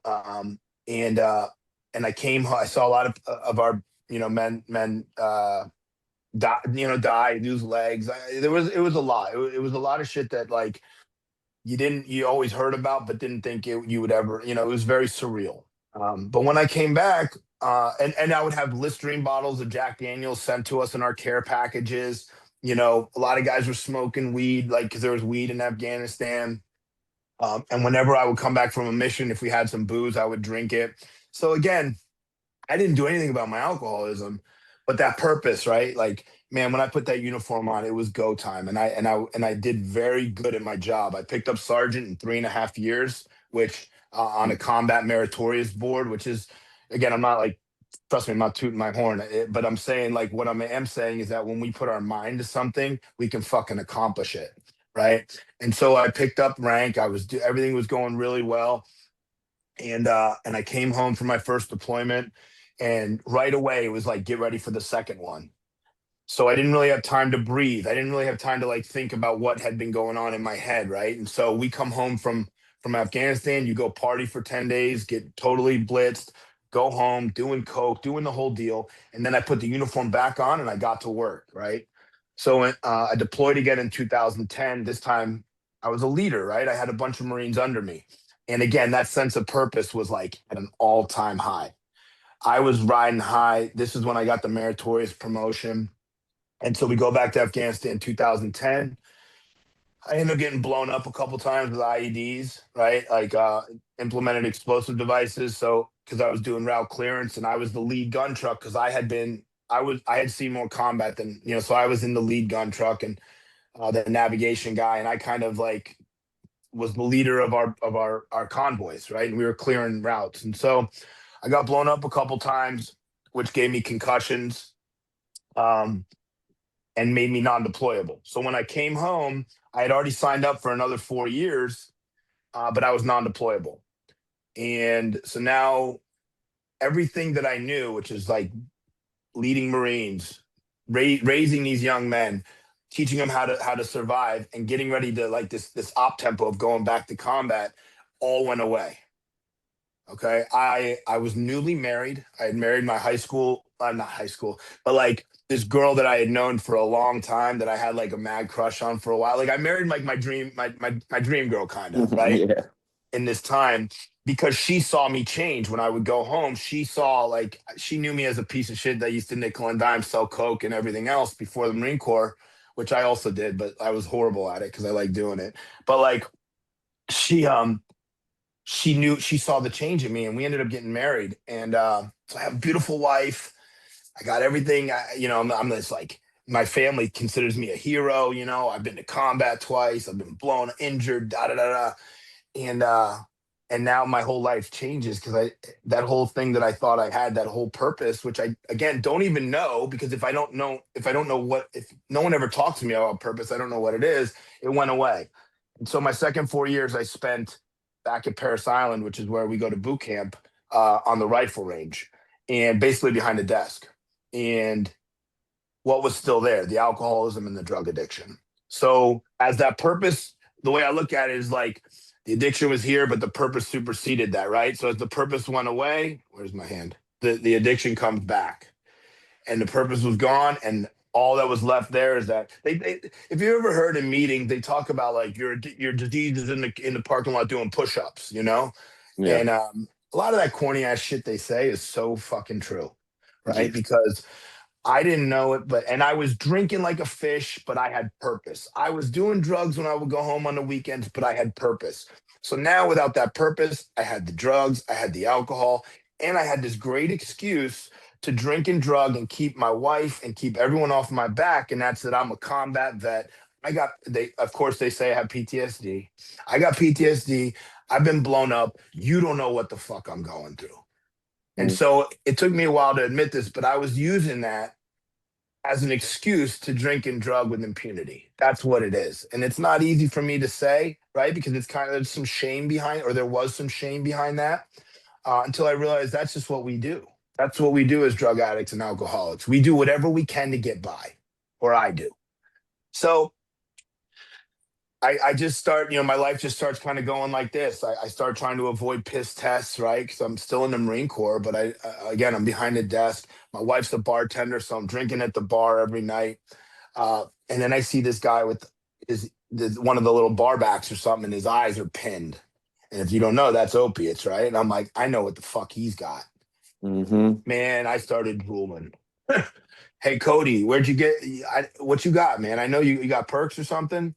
H: And I came home. I saw a lot of our men die, lose legs. It was a lot. It was a lot of shit that like you always heard about, but didn't think you would ever. It was very surreal. But when I came back, and I would have Listerine bottles of Jack Daniels sent to us in our care packages. A lot of guys were smoking weed, like because there was weed in Afghanistan. And whenever I would come back from a mission, if we had some booze, I would drink it. So again, I didn't do anything about my alcoholism, but that purpose, right? Like, man, when I put that uniform on, it was go time, and I did very good at my job. I picked up sergeant in 3.5 years, which on a combat meritorious board, which is, again, I'm not like, trust me, I'm not tooting my horn, but I'm saying like what I am saying is that when we put our mind to something, we can fucking accomplish it, right? And so I picked up rank. Everything was going really well. And I came home from my first deployment, and right away it was like, get ready for the second one. So I didn't really have time to breathe. I didn't really have time to like think about what had been going on in my head, right? And so we come home from Afghanistan, you go party for 10 days, get totally blitzed, go home, doing coke, doing the whole deal, and then I put the uniform back on and I got to work, right? So I deployed again in 2010. This time I was a leader, right? I had a bunch of Marines under me. And again, that sense of purpose was like at an all-time high. I was riding high. This is when I got the meritorious promotion. And so we go back to Afghanistan in 2010. I ended up getting blown up a couple times with IEDs, right? Like implemented explosive devices. So because I was doing route clearance and I was the lead gun truck because I had seen more combat than, so I was in the lead gun truck and the navigation guy. And I kind of like was the leader of our convoys, right? And we were clearing routes. And so I got blown up a couple times, which gave me concussions. And made me non-deployable. So when I came home, I had already signed up for another 4 years, but I was non-deployable. And so now everything that I knew, which is like leading Marines, raising these young men, teaching them how to survive, and getting ready to like this op tempo of going back to combat, all went away. Okay, I was newly married. I had married my not high school, but like this girl that I had known for a long time that I had like a mad crush on for a while. Like I married like my dream girl kind of, right?
K: Yeah.
H: In this time, because she saw me change when I would go home. She knew me as a piece of shit that used to nickel and dime, sell coke and everything else before the Marine Corps. which I also did, but I was horrible at it because I like doing it. But like she she saw the change in me, and we ended up getting married. And so I have a beautiful wife. I got everything. I'm this like, my family considers me a hero. I've been to combat twice. I've been blown, injured, da da da da. And now my whole life changes because that whole thing that I thought I had, that whole purpose, which I again don't even know, because if I don't know if no one ever talks to me about purpose, I don't know what it is. It went away. And so my second 4 years I spent back at Paris Island, which is where we go to boot camp, on the rifle range, and basically behind a desk. And what was still there? The alcoholism and the drug addiction. So as that purpose, the way I look at it is like the addiction was here, but the purpose superseded that, right? So as the purpose went away, where's my hand? The addiction comes back, and the purpose was gone, and all that was left there is that they if you ever heard in meetings, they talk about like your disease is in the parking lot doing push-ups,
K: Yeah.
H: and a lot of that corny ass shit they say is so fucking true, right?
K: Mhm.
H: Because I didn't know it, and I was drinking like a fish, but I had purpose. I was doing drugs when I would go home on the weekends, but I had purpose. So now without that purpose, I had the drugs, I had the alcohol, and I had this great excuse to drink and drug and keep my wife and keep everyone off my back. And that's that I'm a combat vet. Of course, they say I have PTSD. I got PTSD. I've been blown up. You don't know what the fuck I'm going through. And
K: Mm.
H: so it took me a while to admit this, but I was using that as an excuse to drink and drug with impunity. That's what it is. And it's not easy for me to say, right? Because it's kind of, there's some shame behind, or there was some shame behind that, until I realized that's just what we do. That's what we do as drug addicts and alcoholics. We do whatever we can to get by, or I do. So I just start, my life just starts kind of going like this. I start trying to avoid piss tests, right? Because I'm still in the Marine Corps, but again, I'm behind the desk. My wife's a bartender, so I'm drinking at the bar every night. And then I see this guy with one of the little bar backs or something, and his eyes are pinned. And if you don't know, that's opiates, right? And I'm like, I know what the fuck he's got.
K: Mm-hmm.
H: Man, I started drooling. Hey, Cody, where'd you get, what you got, man? I know you got perks or something.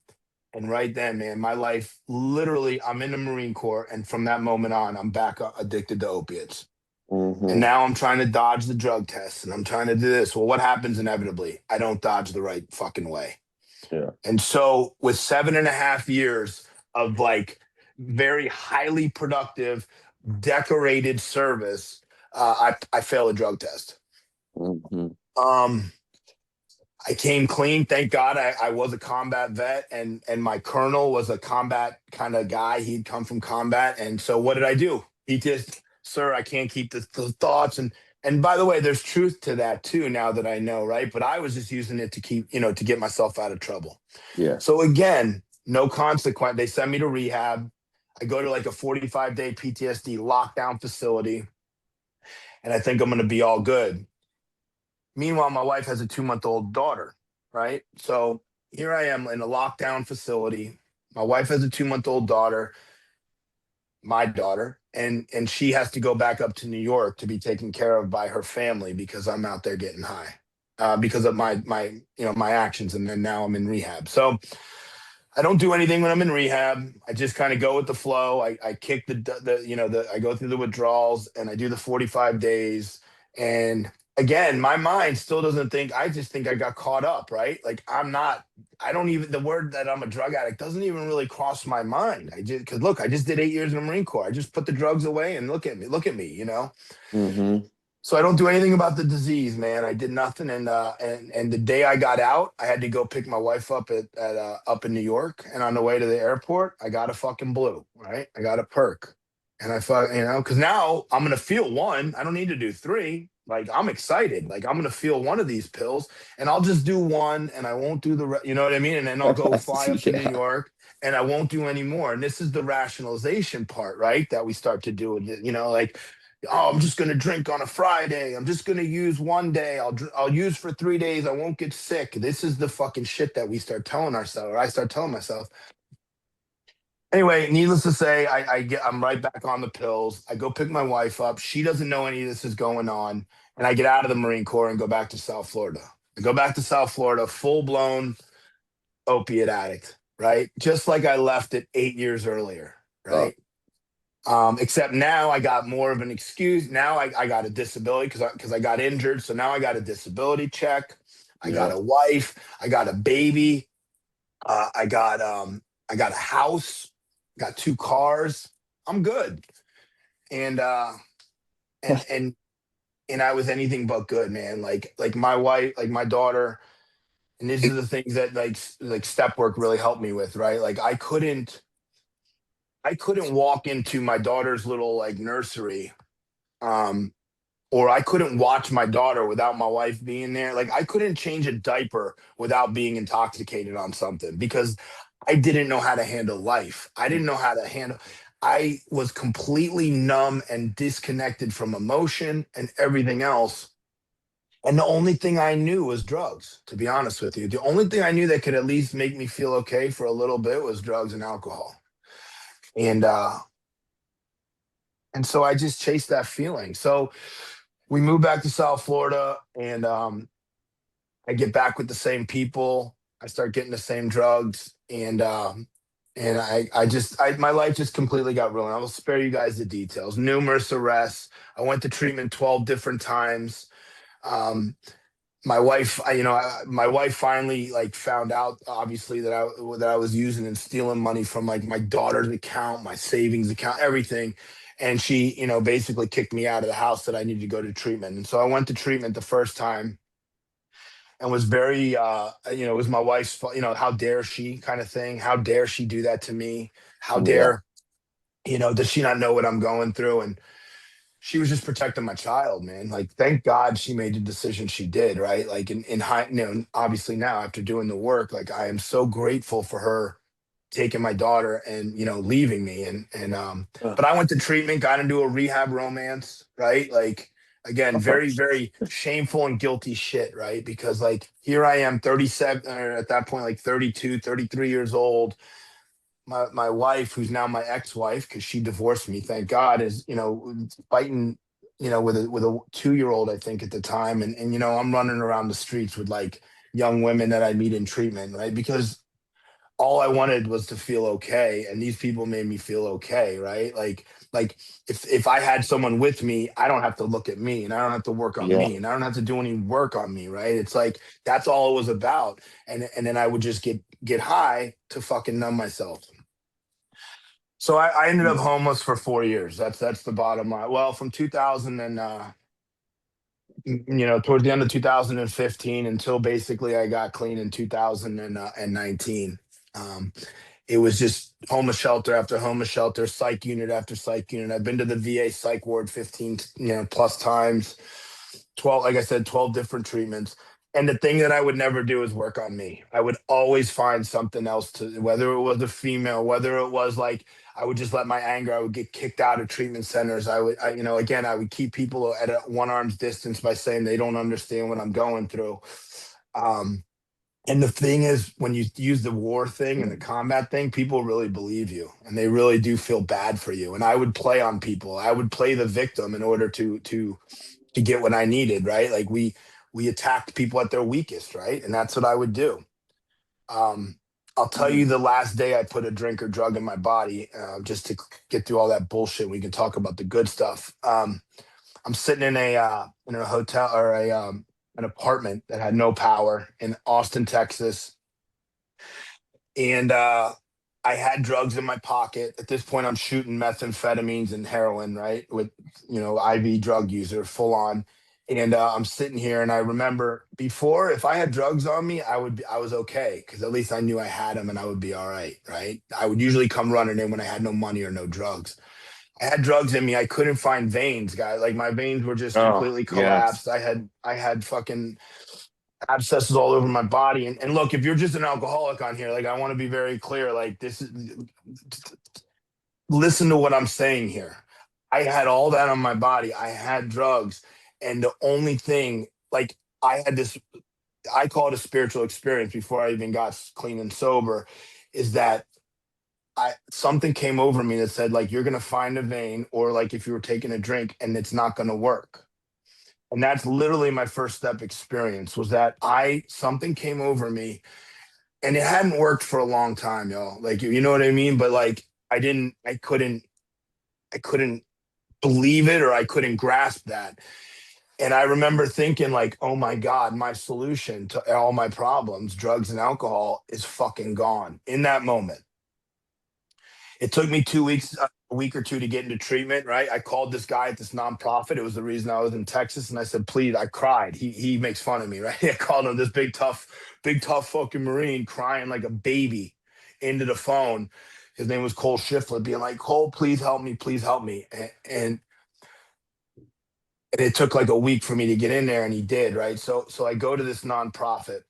H: And right then, man, my life literally, I'm in the Marine Corps. And from that moment on, I'm back addicted to opiates.
K: Mm-hmm.
H: And now I'm trying to dodge the drug tests, and I'm trying to do this. Well, what happens inevitably? I don't dodge the right fucking way.
K: Yeah.
H: And so with 7.5 years of like very highly productive, decorated service, I failed a drug test.
K: Mm-hmm.
H: I came clean. Thank God I was a combat vet, and my colonel was a combat kind of guy. He'd come from combat. And so what did I do? He just, sir, I can't keep the thoughts. And by the way, there's truth to that too, now that I know, right? But I was just using it to keep, to get myself out of trouble.
K: Yeah.
H: So again, no consequence. They send me to rehab. I go to like a 45-day PTSD lockdown facility, and I think I'm going to be all good. Meanwhile, my wife has a 2-month-old daughter, right? So here I am in a lockdown facility. My wife has a 2-month-old daughter, my daughter, and she has to go back up to New York to be taken care of by her family because I'm out there getting high, because of my actions, and then now I'm in rehab. So I don't do anything when I'm in rehab. I just kind of go with the flow. I kick I go through the withdrawals, and I do the 45 days. And again, my mind still doesn't think, I just think I got caught up, right? Like the word that I'm a drug addict doesn't even really cross my mind. Cause look, I just did 8 years in the Marine Corps. I just put the drugs away, and look at me,
K: Mm-hmm.
H: So I don't do anything about the disease, man. I did nothing, and the day I got out, I had to go pick my wife up up in New York, and on the way to the airport, I got a fucking blue, right? I got a perk, and because now I'm gonna feel one. I don't need to do three. Like, I'm excited. Like, I'm gonna feel one of these pills, and I'll just do one, and I won't do the you know what I mean? And then I'll go fly up to New
K: Yeah.
H: York, and I won't do any more. And this is the rationalization part, right? That we start to do, like, oh, I'm just going to drink on a Friday. I'm just going to use one day. I'll use for 3 days. I won't get sick. This is the fucking shit that we start telling ourselves, or I start telling myself. Anyway, needless to say, I'm right back on the pills. I go pick my wife up. She doesn't know any of this is going on. And I get out of the Marine Corps and go back to South Florida. I go back to South Florida, full blown, opiate addict, right? Just like I left it 8 years earlier,
K: Oh,
H: right? Except now I got more of an excuse. Now I got a disability because I got injured. So now I got a disability check. I got
F: Yeah.
H: a wife. I got a baby. I got a house. Got 2 cars. I'm good. And and and and I was anything but good, man. Like my wife, like my daughter, and these are the things that like step work really helped me with, right? Like I couldn't walk into my daughter's little like nursery, um, or I couldn't watch my daughter without my wife being there. Like I couldn't change a diaper without being intoxicated on something because I didn't know how to handle life. I didn't know how to handle. I was completely numb and disconnected from emotion and everything else. And the only thing I knew was drugs, to be honest with you. The only thing I knew that could at least make me feel okay for a little bit was drugs and alcohol. And so I just chased that feeling. So we moved back to South Florida, and I get back with the same people. I start getting the same drugs, and my life just completely got ruined. I will spare you guys the details. Numerous arrests. I went to treatment 12 different times. Um, my wife, my wife finally like found out, obviously, that I was using and stealing money from like my daughter's account, my savings account, everything. And she, basically kicked me out of the house that I needed to go to treatment. And so I went to treatment the first time and was very, it was my wife's fault, how dare she kind of thing. How dare she do that to me? How
K: yeah.
H: dare, does she not know what I'm going through? And she was just protecting my child, man. Like, thank God she made the decision she did, right? Like, in high, obviously now after doing the work, like, I am so grateful for her taking my daughter and leaving me.
K: Uh,
H: But I went to treatment, got into a rehab romance, right? Like, again, very, very shameful and guilty shit, right? Because like here I am, 37, or at that point, like 32, 33 years old. My wife, who's now my ex-wife, because she divorced me, thank God, is fighting, with a 2-year-old, I think at the time, and I'm running around the streets with like young women that I meet in treatment, right? Because all I wanted was to feel okay, and these people made me feel okay, right? Like if I had someone with me, I don't have to look at me, and I don't have to work on
K: yeah.
H: me, and I don't have to do any work on me, right? It's like that's all it was about, and then I would just get high to fucking numb myself. So I ended up homeless for 4 years. That's the bottom line. Well, from 2000 and towards the end of 2015 until basically I got clean in 2019. Um, it was just homeless shelter after homeless shelter, psych unit after psych unit. I've been to the VA psych ward 15 plus times. 12, like I said, 12 different treatments. And the thing that I would never do is work on me. I would always find something else to, whether it was a female, whether it was like, I would just let my anger, I would get kicked out of treatment centers. Again, I would keep people at a one arm's distance by saying they don't understand what I'm going through. Um, and the thing is, when you use the war thing and the combat thing, people really believe you and they really do feel bad for you. And I would play on people. I would play the victim in order to get what I needed, right? Like we attacked people at their weakest, right? And that's what I would do. Um, I'll tell you the last day I put a drink or drug in my body, just to get through all that bullshit. We can talk about the good stuff. I'm sitting in a hotel or an apartment that had no power in Austin, Texas, and I had drugs in my pocket. At this point, I'm shooting methamphetamines and heroin, right? With IV drug user, full on. And I'm sitting here, and I remember before, if I had drugs on me, I was okay because at least I knew I had them, and I would be all right, right? I would usually come running in when I had no money or no drugs. I had drugs in me. I couldn't find veins, guys. Like my veins were just
K: Oh,
H: completely
K: yes.
H: collapsed. I had fucking abscesses all over my body. And look, if you're just an alcoholic on here, like I want to be very clear, like this is listen to what I'm saying here. I had all that on my body. I had drugs. And the only thing, like I had this, I call it a spiritual experience before I even got clean and sober, is that something came over me that said, like, you're gonna find a vein, or like if you were taking a drink and it's not gonna work. And that's literally my first step experience was that something came over me And it hadn't worked for a long time, y'all. Like, you know what I mean? But like, I couldn't believe it, or I couldn't grasp that. And I remember thinking like, oh my God, my solution to all my problems, drugs and alcohol, is fucking gone in that moment. It took me 2 weeks, a week or two to get into treatment, right? I called this guy at this nonprofit. It was the reason I was in Texas. And I said, please, I cried. He makes fun of me, right? I called him, this big tough fucking Marine, crying like a baby into the phone. His name was Cole Schiffler, being like, Cole, please help me, please help me. And it took like a week for me to get in there, and he did, right? So I go to this nonprofit,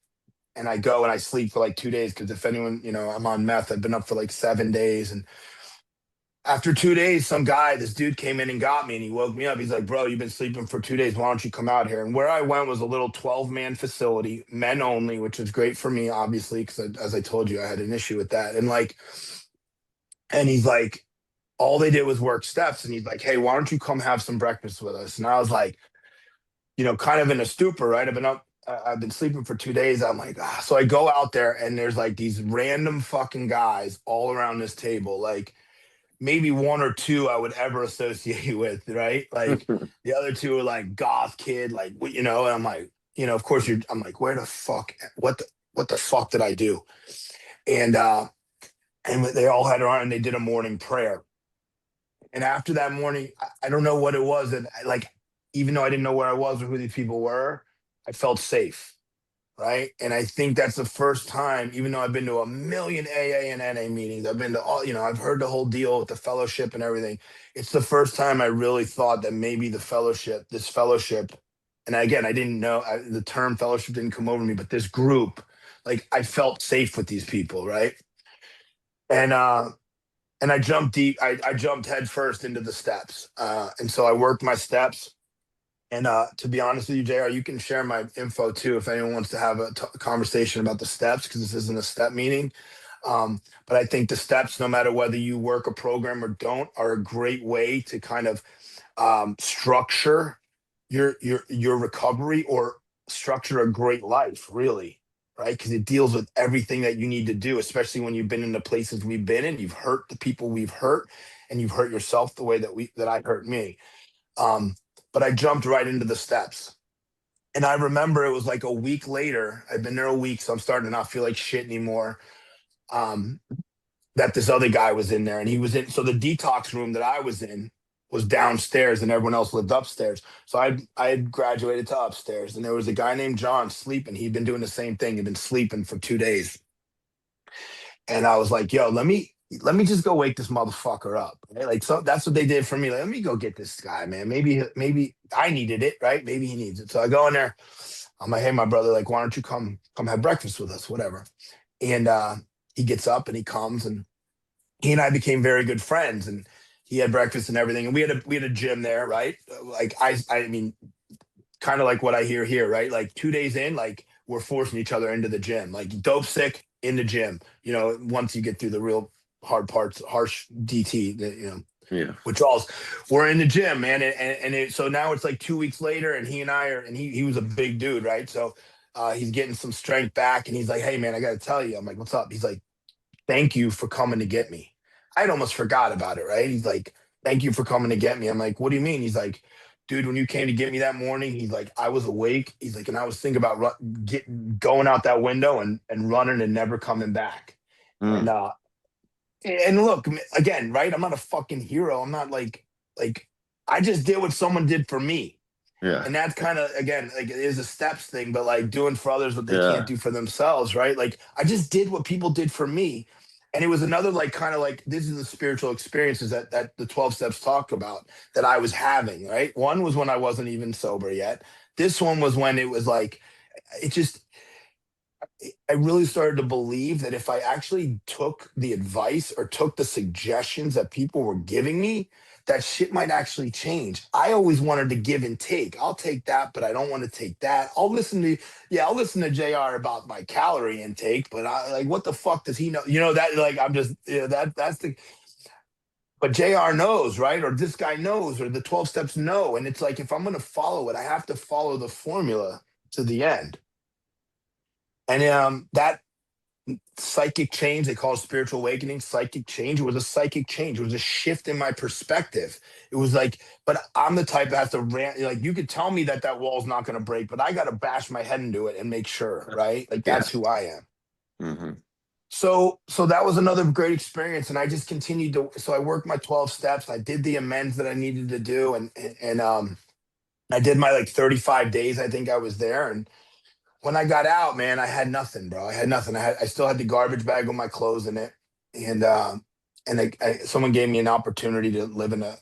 H: and I go and I sleep for like 2 days, because if anyone, I'm on meth. I've been up for like 7 days. And after 2 days, this dude came in and got me, and he woke me up. He's like, bro, you've been sleeping for 2 days. Why don't you come out here? And where I went was a little 12-man facility, men only, which was great for me, obviously, because as I told you, I had an issue with that. And he's like, all they did was work steps. And he's like, hey, why don't you come have some breakfast with us? And I was like, kind of in a stupor, right? I've been sleeping for 2 days. I'm like, ah. So I go out there, and there's like these random fucking guys all around this table, like maybe one or two I would ever associate with, right? Like the other two are like goth kid, like, and I'm like, of course I'm like, where the fuck, what the fuck did I do? And they all had on, and they did a morning prayer. And after that morning, I don't know what it was. And like, even though I didn't know where I was or who these people were, I felt safe. Right. And I think that's the first time, even though I've been to a million AA and NA meetings, I've been to all, I've heard the whole deal with the fellowship and everything. It's the first time I really thought that maybe this fellowship, and again, I didn't know the term fellowship didn't come over me, but this group, like, I felt safe with these people. Right. And, and I jumped deep. I jumped head first into the steps. And so I worked my steps. And to be honest with you, JR, you can share my info too if anyone wants to have a conversation about the steps, because this isn't a step meeting. But I think the steps, no matter whether you work a program or don't, are a great way to kind of structure your recovery, or structure a great life, really, right? Because it deals with everything that you need to do, especially when you've been in the places we've been in. You've hurt the people we've hurt, and you've hurt yourself the way that I hurt me. But I jumped right into the steps. And I remember it was like a week later. I've been there a week, so I'm starting to not feel like shit anymore. That this other guy was in there, and he was in. So the detox room that I was in was downstairs, and everyone else lived upstairs. So I had graduated to upstairs, and there was a guy named John sleeping. He'd been doing the same thing. He'd been sleeping for 2 days. And I was like, yo, let me just go wake this motherfucker up. Right? Like, so that's what they did for me. Like, let me go get this guy, man. Maybe I needed it, right? Maybe he needs it. So I go in there. I'm like, hey, my brother, like, why don't you come have breakfast with us, whatever. And he gets up and he comes, and he and I became very good friends, and he had breakfast and everything. And we had a gym there, right? Like, I mean, kind of like what I hear here, right? Like 2 days in, like, we're forcing each other into the gym, like dope sick in the gym, once you get through the real hard parts, harsh DT,
K: Yeah.
H: withdrawals, we're in the gym, man. So now it's like 2 weeks later, and he and I are, and he was a big dude, right? So he's getting some strength back, and he's like, hey man, I got to tell you. I'm like, what's up? He's like, thank you for coming to get me. I'd almost forgot about it, right? He's like, thank you for coming to get me. I'm like, what do you mean? He's like, dude, when you came to get me that morning, he's like, I was awake. He's like, and I was thinking about going out that window and running and never coming back. And look, again, right? I'm not a fucking hero. I'm not like I just did what someone did for me.
K: Yeah.
H: And that's kind of, again, like, it is a steps thing, but like doing for others what they
K: Yeah.
H: can't do for themselves, right? Like, I just did what people did for me. And it was another, like, kind of like, this is the spiritual experiences that the 12 steps talk about that I was having, right? One was when I wasn't even sober yet. This one was when it was like, it just, I really started to believe that if I actually took the advice or took the suggestions that people were giving me, that shit might actually change. I always wanted to give and take. I'll take that, but I don't want to take that. I'll listen to JR about my calorie intake, but I, like, what the fuck does he know? That, like, I'm just, that's the, but JR knows, right? Or this guy knows, or the 12 steps know. And it's like, if I'm going to follow it, I have to follow the formula to the end. And that psychic change. They call it spiritual awakening, psychic change. It was a psychic change. It was a shift in my perspective. It was like, but I'm the type that has to rant. Like, you could tell me that wall's not going to break, but I got to bash my head into it and make sure, right? Like, that's who I am.
K: Mm-hmm.
H: So that was another great experience. And I just continued to, so I worked my 12 steps. I did the amends that I needed to do. And I did my like 35 days. I think I was there. And when I got out, man, I had nothing, bro. I had nothing. I still had the garbage bag with my clothes in it, and someone gave me an opportunity to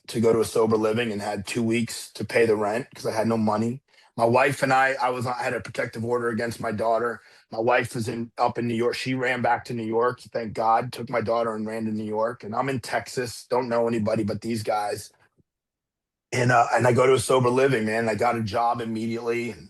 H: to go to a sober living, and had 2 weeks to pay the rent because I had no money. My wife and I had a protective order against my daughter. My wife was up in New York. She ran back to New York. Thank God. Took my daughter and ran to New York. And I'm in Texas. Don't know anybody but these guys. And I go to a sober living, man. I got a job immediately, and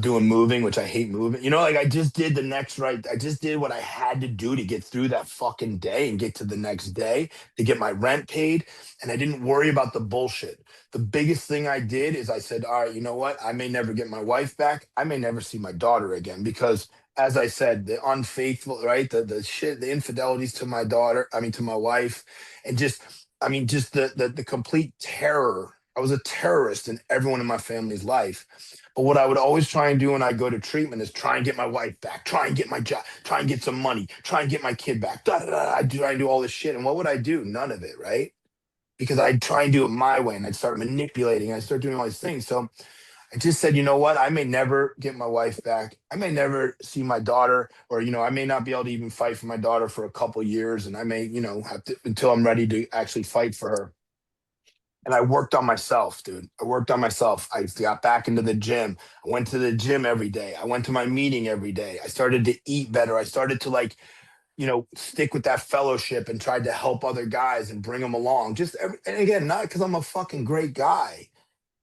H: doing moving, which I hate moving. You know, like I just did I just did what I had to do to get through that fucking day and get to the next day to get my rent paid. And I didn't worry about the bullshit. The biggest thing I did is I said, all right, you know what? I may never get my wife back. I may never see my daughter again because, as I said, the unfaithful, right? The shit, the infidelities to my daughter, to my wife, and just the complete terror. I was a terrorist in everyone in my family's life. But what I would always try and do when I go to treatment is try and get my wife back, try and get my job, try and get some money, try and get my kid back. Da, da, da. I try and do all this shit. And what would I do? None of it, right? Because I'd try and do it my way, and I'd start manipulating. I'd start doing all these things. So I just said, you know what? I may never get my wife back. I may never see my daughter, or, I may not be able to even fight for my daughter for a couple years. And I may, have to, until I'm ready to actually fight for her. And I worked on myself, dude. I worked on myself. I got back into the gym. I went to the gym every day. I went to my meeting every day. I started to eat better. I started to stick with that fellowship and tried to help other guys and bring them along. And again, not because I'm a fucking great guy,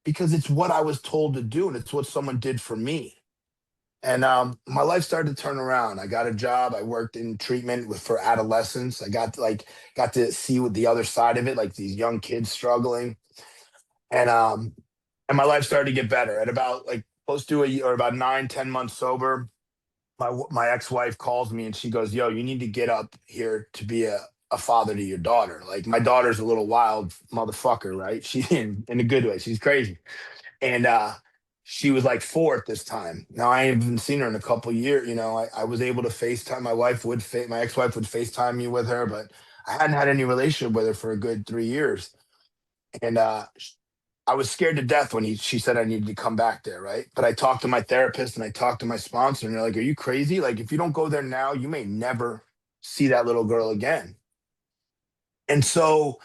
H: because it's what I was told to do and it's what someone did for me. And my life started to turn around. I got a job. I worked in treatment for adolescents. I got to see what the other side of it, like these young kids struggling. And my life started to get better. At about close to a year, or about 9-10 months sober, my ex-wife calls me and she goes, "Yo, you need to get up here to be a father to your daughter." Like, my daughter's a little wild motherfucker, right? She in a good way. She's crazy. And she was like 4 at this time. Now, I haven't seen her in a couple years. I was able to FaceTime. My ex-wife would FaceTime me with her, but I hadn't had any relationship with her for a good 3 years. And I was scared to death when she said I needed to come back there, right? But I talked to my therapist and I talked to my sponsor, and they're like, "Are you crazy? Like, if you don't go there now, you may never see that little girl again." And so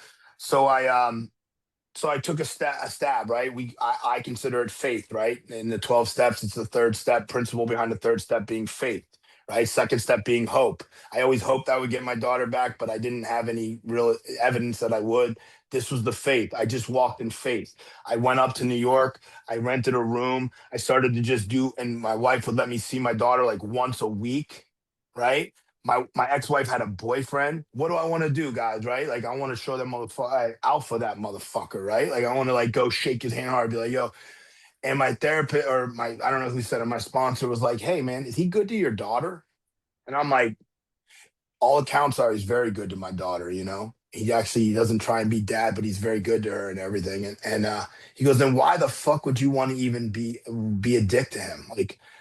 H: I took a stab, right? I consider it faith, right? In the 12 steps, it's the third step, principle behind the third step being faith, right? Second step being hope. I always hoped I would get my daughter back, but I didn't have any real evidence that I would. This was the faith. I just walked in faith. I went up to New York. I rented a room. I started to just and my wife would let me see my daughter like once a week, right? My ex-wife had a boyfriend. What do I want to do, guys? Right? Like, I want to show that motherfucker, alpha that motherfucker, right? Like, I want to go shake his hand hard, be like, "Yo." And my therapist, or I don't know who said it, my sponsor was like, "Hey, man, is he good to your daughter?" And I'm like, all accounts are he's very good to my daughter. He doesn't try and be dad, but he's very good to her and everything. And he goes, "Then why the fuck would you want to even be a dick to him?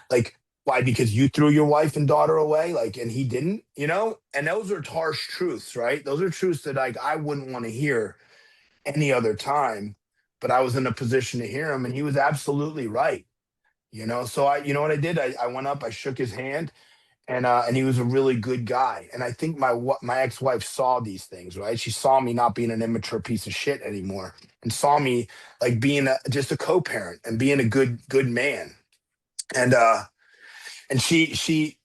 H: Like why? Because you threw your wife and daughter away, and he didn't, And those are harsh truths, right? Those are truths that I wouldn't want to hear any other time, but I was in a position to hear him, and he was absolutely right. So you know what I did? I went up, I shook his hand, and he was a really good guy. And I think my ex-wife saw these things, right? She saw me not being an immature piece of shit anymore, and saw me like being just a co-parent and being a good man. And she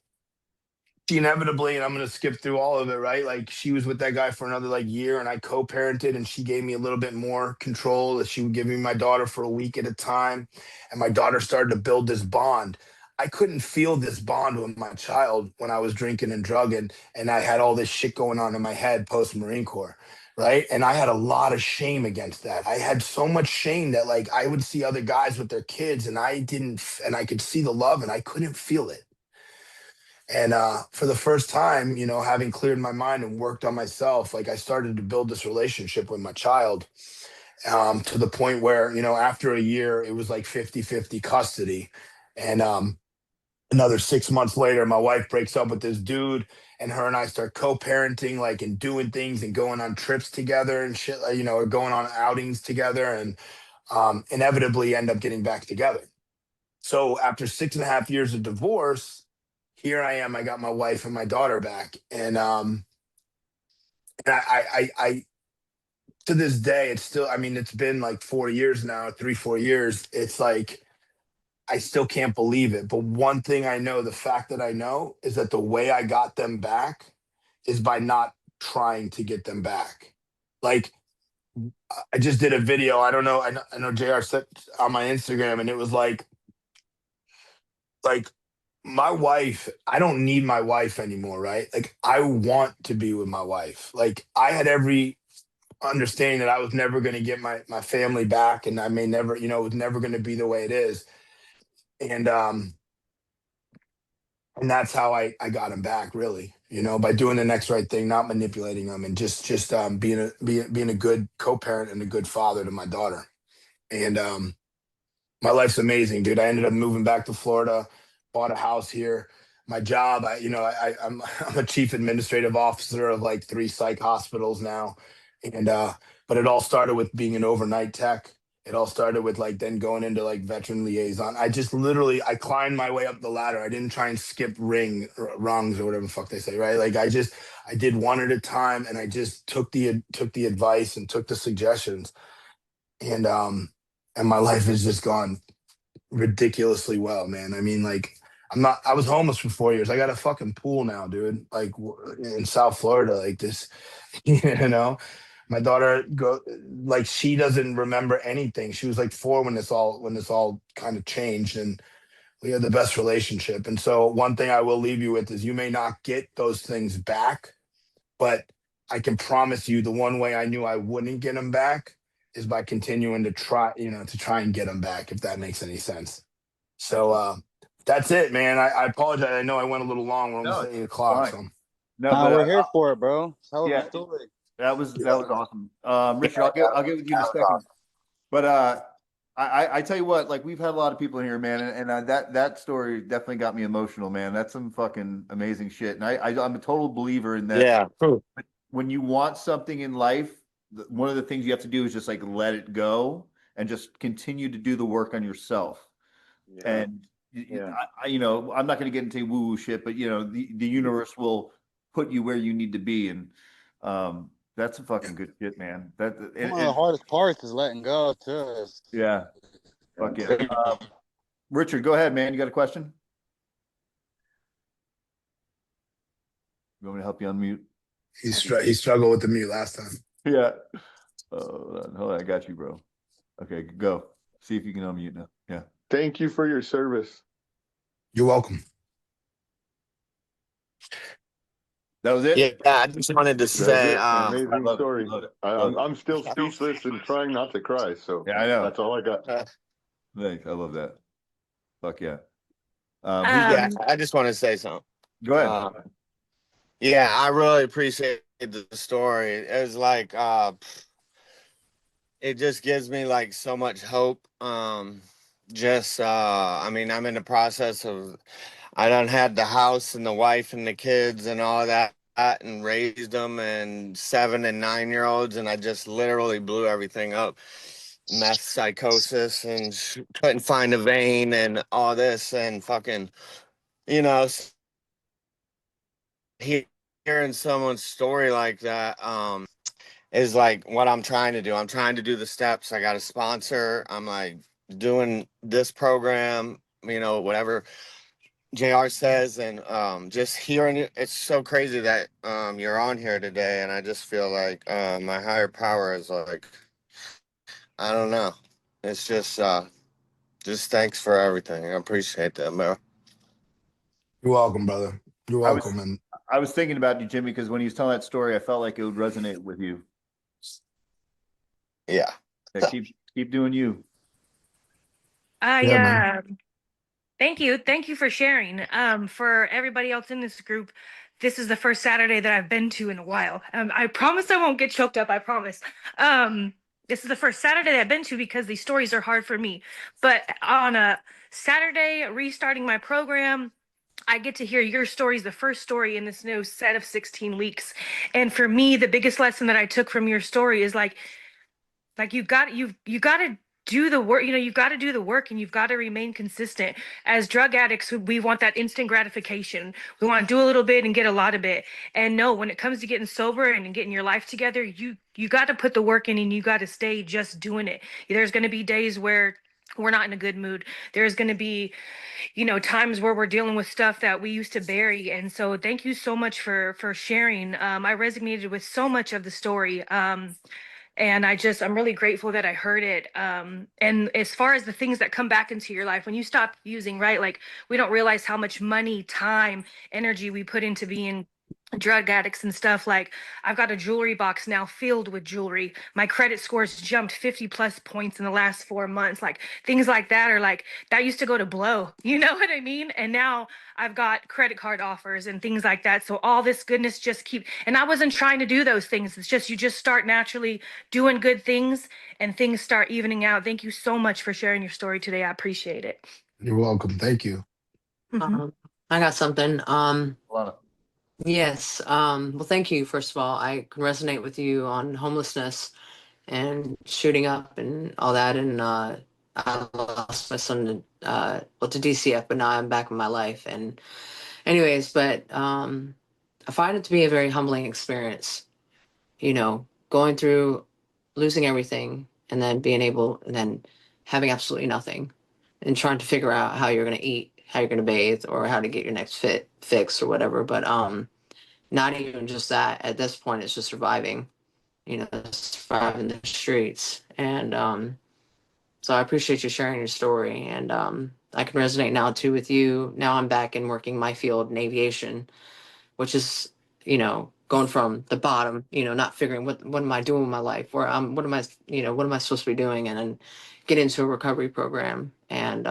H: inevitably, and I'm going to skip through all of it, right? Like, she was with that guy for another year, and I co-parented, and she gave me a little bit more control, that she would give me my daughter for a week at a time. And my daughter started to build this bond. I couldn't feel this bond with my child when I was drinking and drugging, and I had all this shit going on in my head post Marine Corps, right? And I had a lot of shame against that. I had so much shame that I would see other guys with their kids, and I didn't, and I could see the love, and I couldn't feel it. And for the first time, you know, having cleared my mind and worked on myself, like I started to build this relationship with my child, to the point where, you know, after a year, it was like 50-50 custody. And another 6 months later, my wife breaks up with this dude, and her and I start co-parenting, like, and doing things and going on trips together and shit, like, you know, or going on outings together, and inevitably end up getting back together. So after 6.5 years of divorce, here I am. I got my wife and my daughter back, and I to this day, it's still. I mean, it's been like 4 years now, 3-4 years. It's like I still can't believe it. But one thing I know, the fact that I know, is that the way I got them back is by not trying to get them back. Like, I just did a video. I don't know. I know JR said on my Instagram, and it was like my wife, I don't need my wife anymore, right? Like, I want to be with my wife. Like, I had every understanding that I was never going to get my family back, and I may never, you know, it was never going to be the way it is. And and that's how I got him back, really, you know, by doing the next right thing, not manipulating them, and just being a good co-parent and a good father to my daughter. And my life's amazing, dude. I ended up moving back to Florida, bought a house here. My job, I'm I'm a chief administrative officer of like 3 psych hospitals now, and but it all started with being an overnight tech. It all started with like then going into like veteran liaison. I just literally I climbed my way up the ladder. I didn't try and skip rungs or whatever the fuck they say, right? Like I did one at a time, and I just took the advice and took the suggestions, and my life has just gone ridiculously well, man. I mean, like, I was homeless for 4 years. I got a fucking pool now, dude. Like, in South Florida, like this, you know. My daughter like, she doesn't remember anything. She was like 4 when this all kind of changed, and we had the best relationship. And so one thing I will leave you with is, you may not get those things back, but I can promise you, the one way I knew I wouldn't get them back is by continuing to try, to try and get them back, if that makes any sense. So that's it, man. I apologize. I know I went a little long. We're almost
A: No,
H: at 8 o'clock.
A: fine.
H: So
A: No,
C: Nah,
A: but
C: we're here for it, bro. Tell
A: yeah,
C: the story.
A: that was awesome. Richard, I'll get with you in a second. But I tell you what, like, we've had a lot of people in here, man, and that story definitely got me emotional, man. That's some fucking amazing shit. And I'm a total believer in that.
K: Yeah.
A: When you want something in life, one of the things you have to do is just like let it go and just continue to do the work on yourself.
K: Yeah.
A: And
K: Yeah.
A: I'm not going to get into woo woo shit, but the universe will put you where you need to be, and that's some fucking good shit, man.
C: One of the hardest parts is letting go, too.
A: Yeah, fuck yeah. Richard, go ahead, man. You got a question? You want me to help you unmute?
H: he struggled with the mute last time.
A: Yeah. Hold on, I got you, bro. Okay, go. See if you can unmute now. Yeah.
F: Thank you for your service.
H: You're welcome.
A: That was it?
K: Yeah, I just wanted to
F: That's
K: say,
F: it. Amazing
A: love it.
F: story.
A: Love it.
F: I'm still speechless and trying not to cry. So
A: Yeah, I know.
F: that's all I got.
A: Thanks. I love that. Fuck yeah.
K: yeah, I just want to say something.
A: Go ahead.
K: Yeah, I really appreciate the story. It was like, it just gives me like so much hope. I mean, I'm in the process of, I done had the house and the wife and the kids and all that, and raised them, and 7 and 9-year-olds, and I just literally blew everything up. Meth psychosis, and couldn't find a vein and all this, and fucking, you know, hearing someone's story like that, is like what I'm trying to do. I'm trying to do the steps. I got a sponsor. I'm like doing this program, whatever JR says, and just hearing it. It's so crazy that you're on here today, and I just feel like my higher power is like, I don't know. It's just thanks for everything. I appreciate that, bro.
H: You're welcome, brother. You're welcome. And
A: I was thinking about you, Jimmy, because when he was telling that story, I felt like it would resonate with you.
K: Yeah.
A: Yeah, keep doing you.
B: Yeah, Thank you. Thank you for sharing. For everybody else in this group, this is the first Saturday that I've been to in a while. I promise I won't get choked up. I promise. This is the first Saturday that I've been to because these stories are hard for me. But on a Saturday, restarting my program, I get to hear your stories, the first story in this new set of 16 weeks. And for me, the biggest lesson that I took from your story is like you got to do the work. You've got to do the work, and you've got to remain consistent. As drug addicts, we want that instant gratification. We want to do a little bit and get a lot of it. And no, when it comes to getting sober and getting your life together, you got to put the work in, and you got to stay just doing it. There's going to be days where we're not in a good mood. There's going to be, times where we're dealing with stuff that we used to bury. And so thank you so much for sharing. I resonated with so much of the story. And I'm really grateful that I heard it. And as far as the things that come back into your life, when you stop using, right? Like, we don't realize how much money, time, energy we put into being drug addicts and stuff. Like, I've got a jewelry box now filled with jewelry. My credit scores jumped 50 plus points in the last 4 months. Like, things like that are like, that used to go to blow. You know what I mean? And now I've got credit card offers and things like that. So all this goodness just and I wasn't trying to do those things. It's just, you just start naturally doing good things and things start evening out. Thank you so much for sharing your story today. I appreciate it.
H: You're welcome. Thank you.
E: I got something.
A: A lot of
E: Yes. Well, thank you. First of all, I can resonate with you on homelessness and shooting up and all that. And I lost my son to DCF, but now I'm back in my life. And anyways, but I find it to be a very humbling experience. Going through losing everything and then being able and then having absolutely nothing and trying to figure out how you're going to eat, how you're going to bathe, or how to get your next fix or whatever. But not even just that. At this point, it's just surviving. Surviving the streets. And so I appreciate you sharing your story. And I can resonate now too with you. Now I'm back in working my field in aviation, which is, going from the bottom, not figuring what am I doing with my life, or what am I supposed to be doing, and then get into a recovery program. And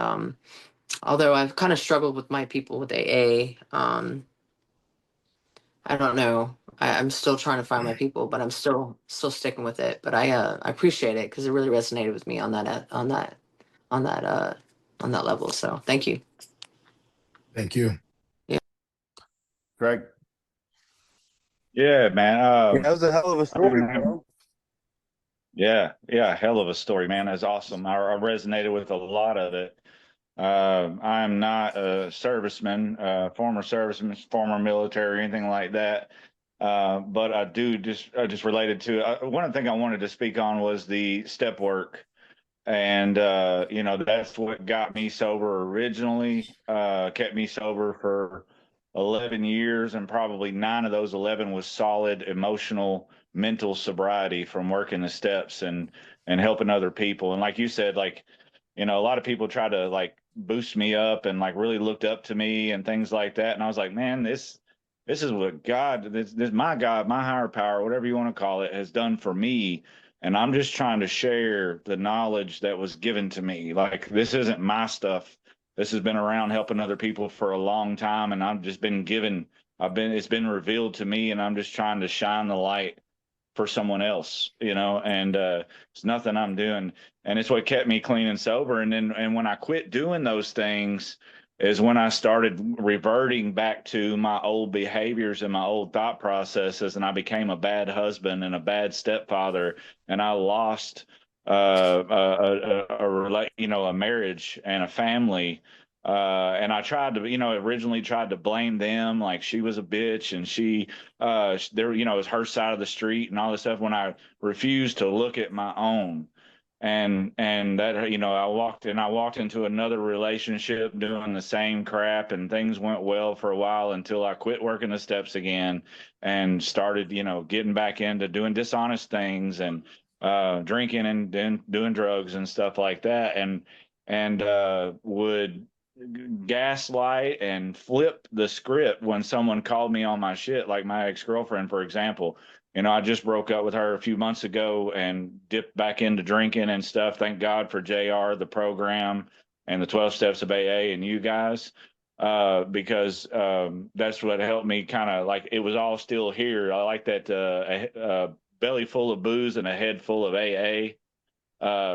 E: although I've kind of struggled with my people with AA, I don't know. I'm still trying to find my people, but I'm still sticking with it. But I appreciate it because it really resonated with me on that level. So thank you.
H: Thank you.
A: Greg.
I: Yeah, man.
C: That was a hell of a story, bro.
I: Yeah, hell of a story, man. That's awesome. I resonated with a lot of it. I'm not a serviceman, former serviceman, former military, or anything like that. But I just related to it. One of the things I wanted to speak on was the step work. And that's what got me sober originally, kept me sober for 11 years, and probably 9 of those 11 was solid emotional, mental sobriety from working the steps and helping other people. And like you said, like, a lot of people try to like boost me up and like really looked up to me and things like that. And I was like, man, this is what this my God, my higher power, whatever you want to call it, has done for me. And I'm just trying to share the knowledge that was given to me. Like, this isn't my stuff. This has been around helping other people for a long time, and I've just been given. It's been revealed to me, and I'm just trying to shine the light for someone else, and it's nothing I'm doing. And it's what kept me clean and sober. And when I quit doing those things is when I started reverting back to my old behaviors and my old thought processes, and I became a bad husband and a bad stepfather, and I lost a marriage and a family. And I tried to, originally tried to blame them, like she was a bitch and it was her side of the street and all this stuff, when I refused to look at my own. And that, I walked into another relationship doing the same crap, and things went well for a while until I quit working the steps again and started, getting back into doing dishonest things and drinking and doing drugs and stuff like that. And would gaslight and flip the script when someone called me on my shit, like my ex-girlfriend, for example. I just broke up with her a few months ago and dipped back into drinking and stuff. Thank God for JR, the program. and the 12 steps of AA and you guys, because that's what helped me kind of like, it was all still here. I like that a belly full of booze and a head full of AA.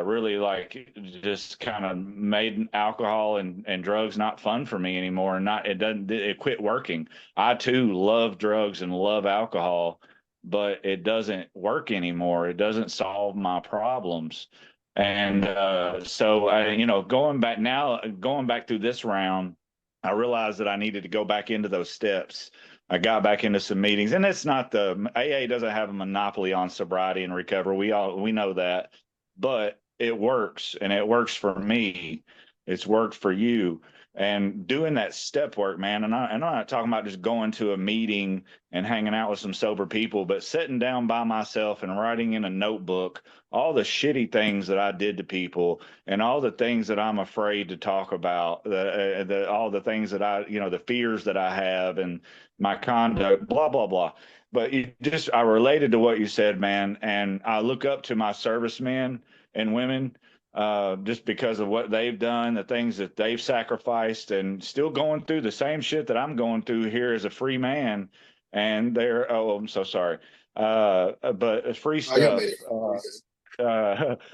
I: Really like just kind of made alcohol and drugs not fun for me anymore. And it quit working. I too love drugs and love alcohol, but it doesn't work anymore. It doesn't solve my problems. And so going back through this round, I realized that I needed to go back into those steps. I got back into some meetings, and it's not AA doesn't have a monopoly on sobriety and recovery. We know that, but it works, and it works for me. It's worked for you. And doing that step work, man, and I'm not talking about just going to a meeting and hanging out with some sober people, but sitting down by myself and writing in a notebook all the shitty things that I did to people and all the things that I'm afraid to talk about, all the things that the fears that I have and my conduct, blah, blah, blah. But I related to what you said, man. And I look up to my servicemen and women just because of what they've done, the things that they've sacrificed, and still going through the same shit that I'm going through here as a free man. And I'm so sorry. But free stuff. But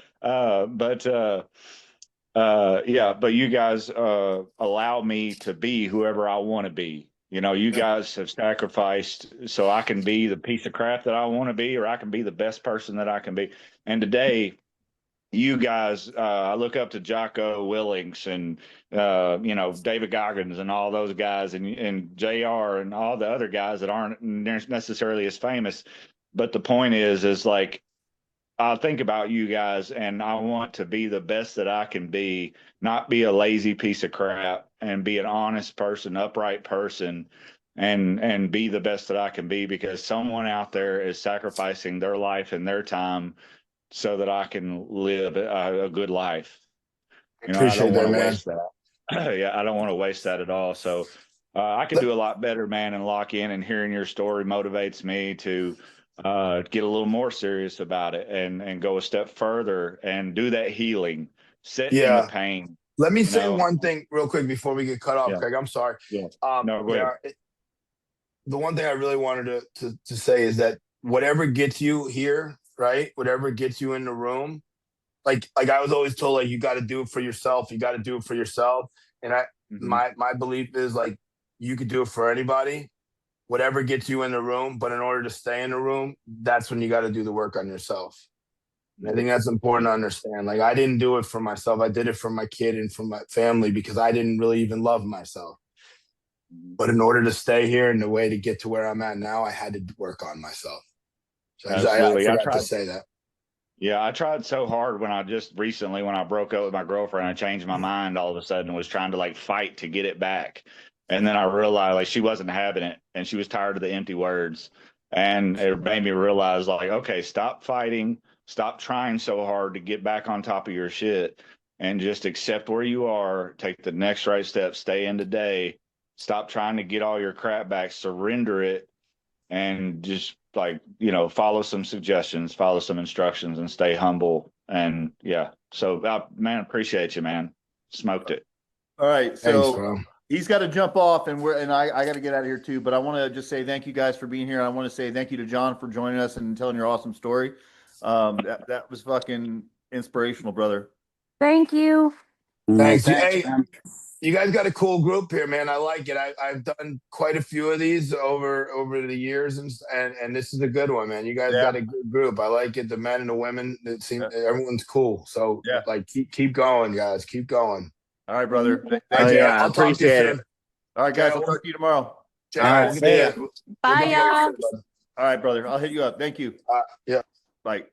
I: you guys allow me to be whoever I want to be. You guys have sacrificed so I can be the piece of crap that I want to be, or I can be the best person that I can be. And today, you guys, I look up to Jocko Willings and David Goggins and all those guys, and JR and all the other guys that aren't necessarily as famous. But the point is like, I think about you guys, and I want to be the best that I can be, not be a lazy piece of crap, and be an honest person, upright person, and be the best that I can be, because someone out there is sacrificing their life and their time so that I can live a good life. I don't want to waste that. Yeah, I don't want to waste that at all. So I could do a lot better, man, and lock in. And hearing your story motivates me to get a little more serious about it and go a step further and do that healing, sit in the pain.
H: Let me say one thing real quick before we get cut off, Craig. I'm sorry.
I: Yeah. No, go ahead.
H: The one thing I really wanted to say is that whatever gets you here, right? Whatever gets you in the room, like I was always told, like, you got to do it for yourself. You got to do it for yourself. And my belief is, like, you could do it for anybody, whatever gets you in the room. But in order to stay in the room, that's when you got to do the work on yourself. And I think that's important to understand. Like, I didn't do it for myself. I did it for my kid and for my family, because I didn't really even love myself. But in order to stay here and the way to get to where I'm at now, I had to work on myself. So
I: Absolutely.
H: I forgot to say that.
I: Yeah, I tried so hard when I broke up with my girlfriend, I changed my mind all of a sudden and was trying to like fight to get it back. And then I realized like she wasn't having it, and she was tired of the empty words. And it made me realize, like, okay, stop fighting, stop trying so hard to get back on top of your shit, and just accept where you are, take the next right step, stay in today, stop trying to get all your crap back, surrender it, and just follow some suggestions, follow some instructions, and stay humble. And yeah, so man, appreciate you, man. Smoked it.
A: All right, so
H: Thanks, bro.
A: He's got to jump off, and I got to get out of here too. But I want to just say thank you guys for being here. I want to say thank you to John for joining us and telling your awesome story. That was fucking inspirational, brother.
B: Thank you.
H: Thanks.
C: Thanks,
H: Hey,
C: man.
H: you guys got a cool group here, man. I like it. I've done quite a few of these over the years, and this is a good one, man. You guys got a good group. I like it. The men and the women. It seems everyone's cool. So like keep going, guys. Keep going.
A: All right, brother.
K: I appreciate it.
A: All right, guys. I'll talk to you tomorrow.
K: All right, see ya.
B: Bye, y'all.
A: All right, brother. I'll hit you up. Thank you.
H: Yeah.
A: Bye.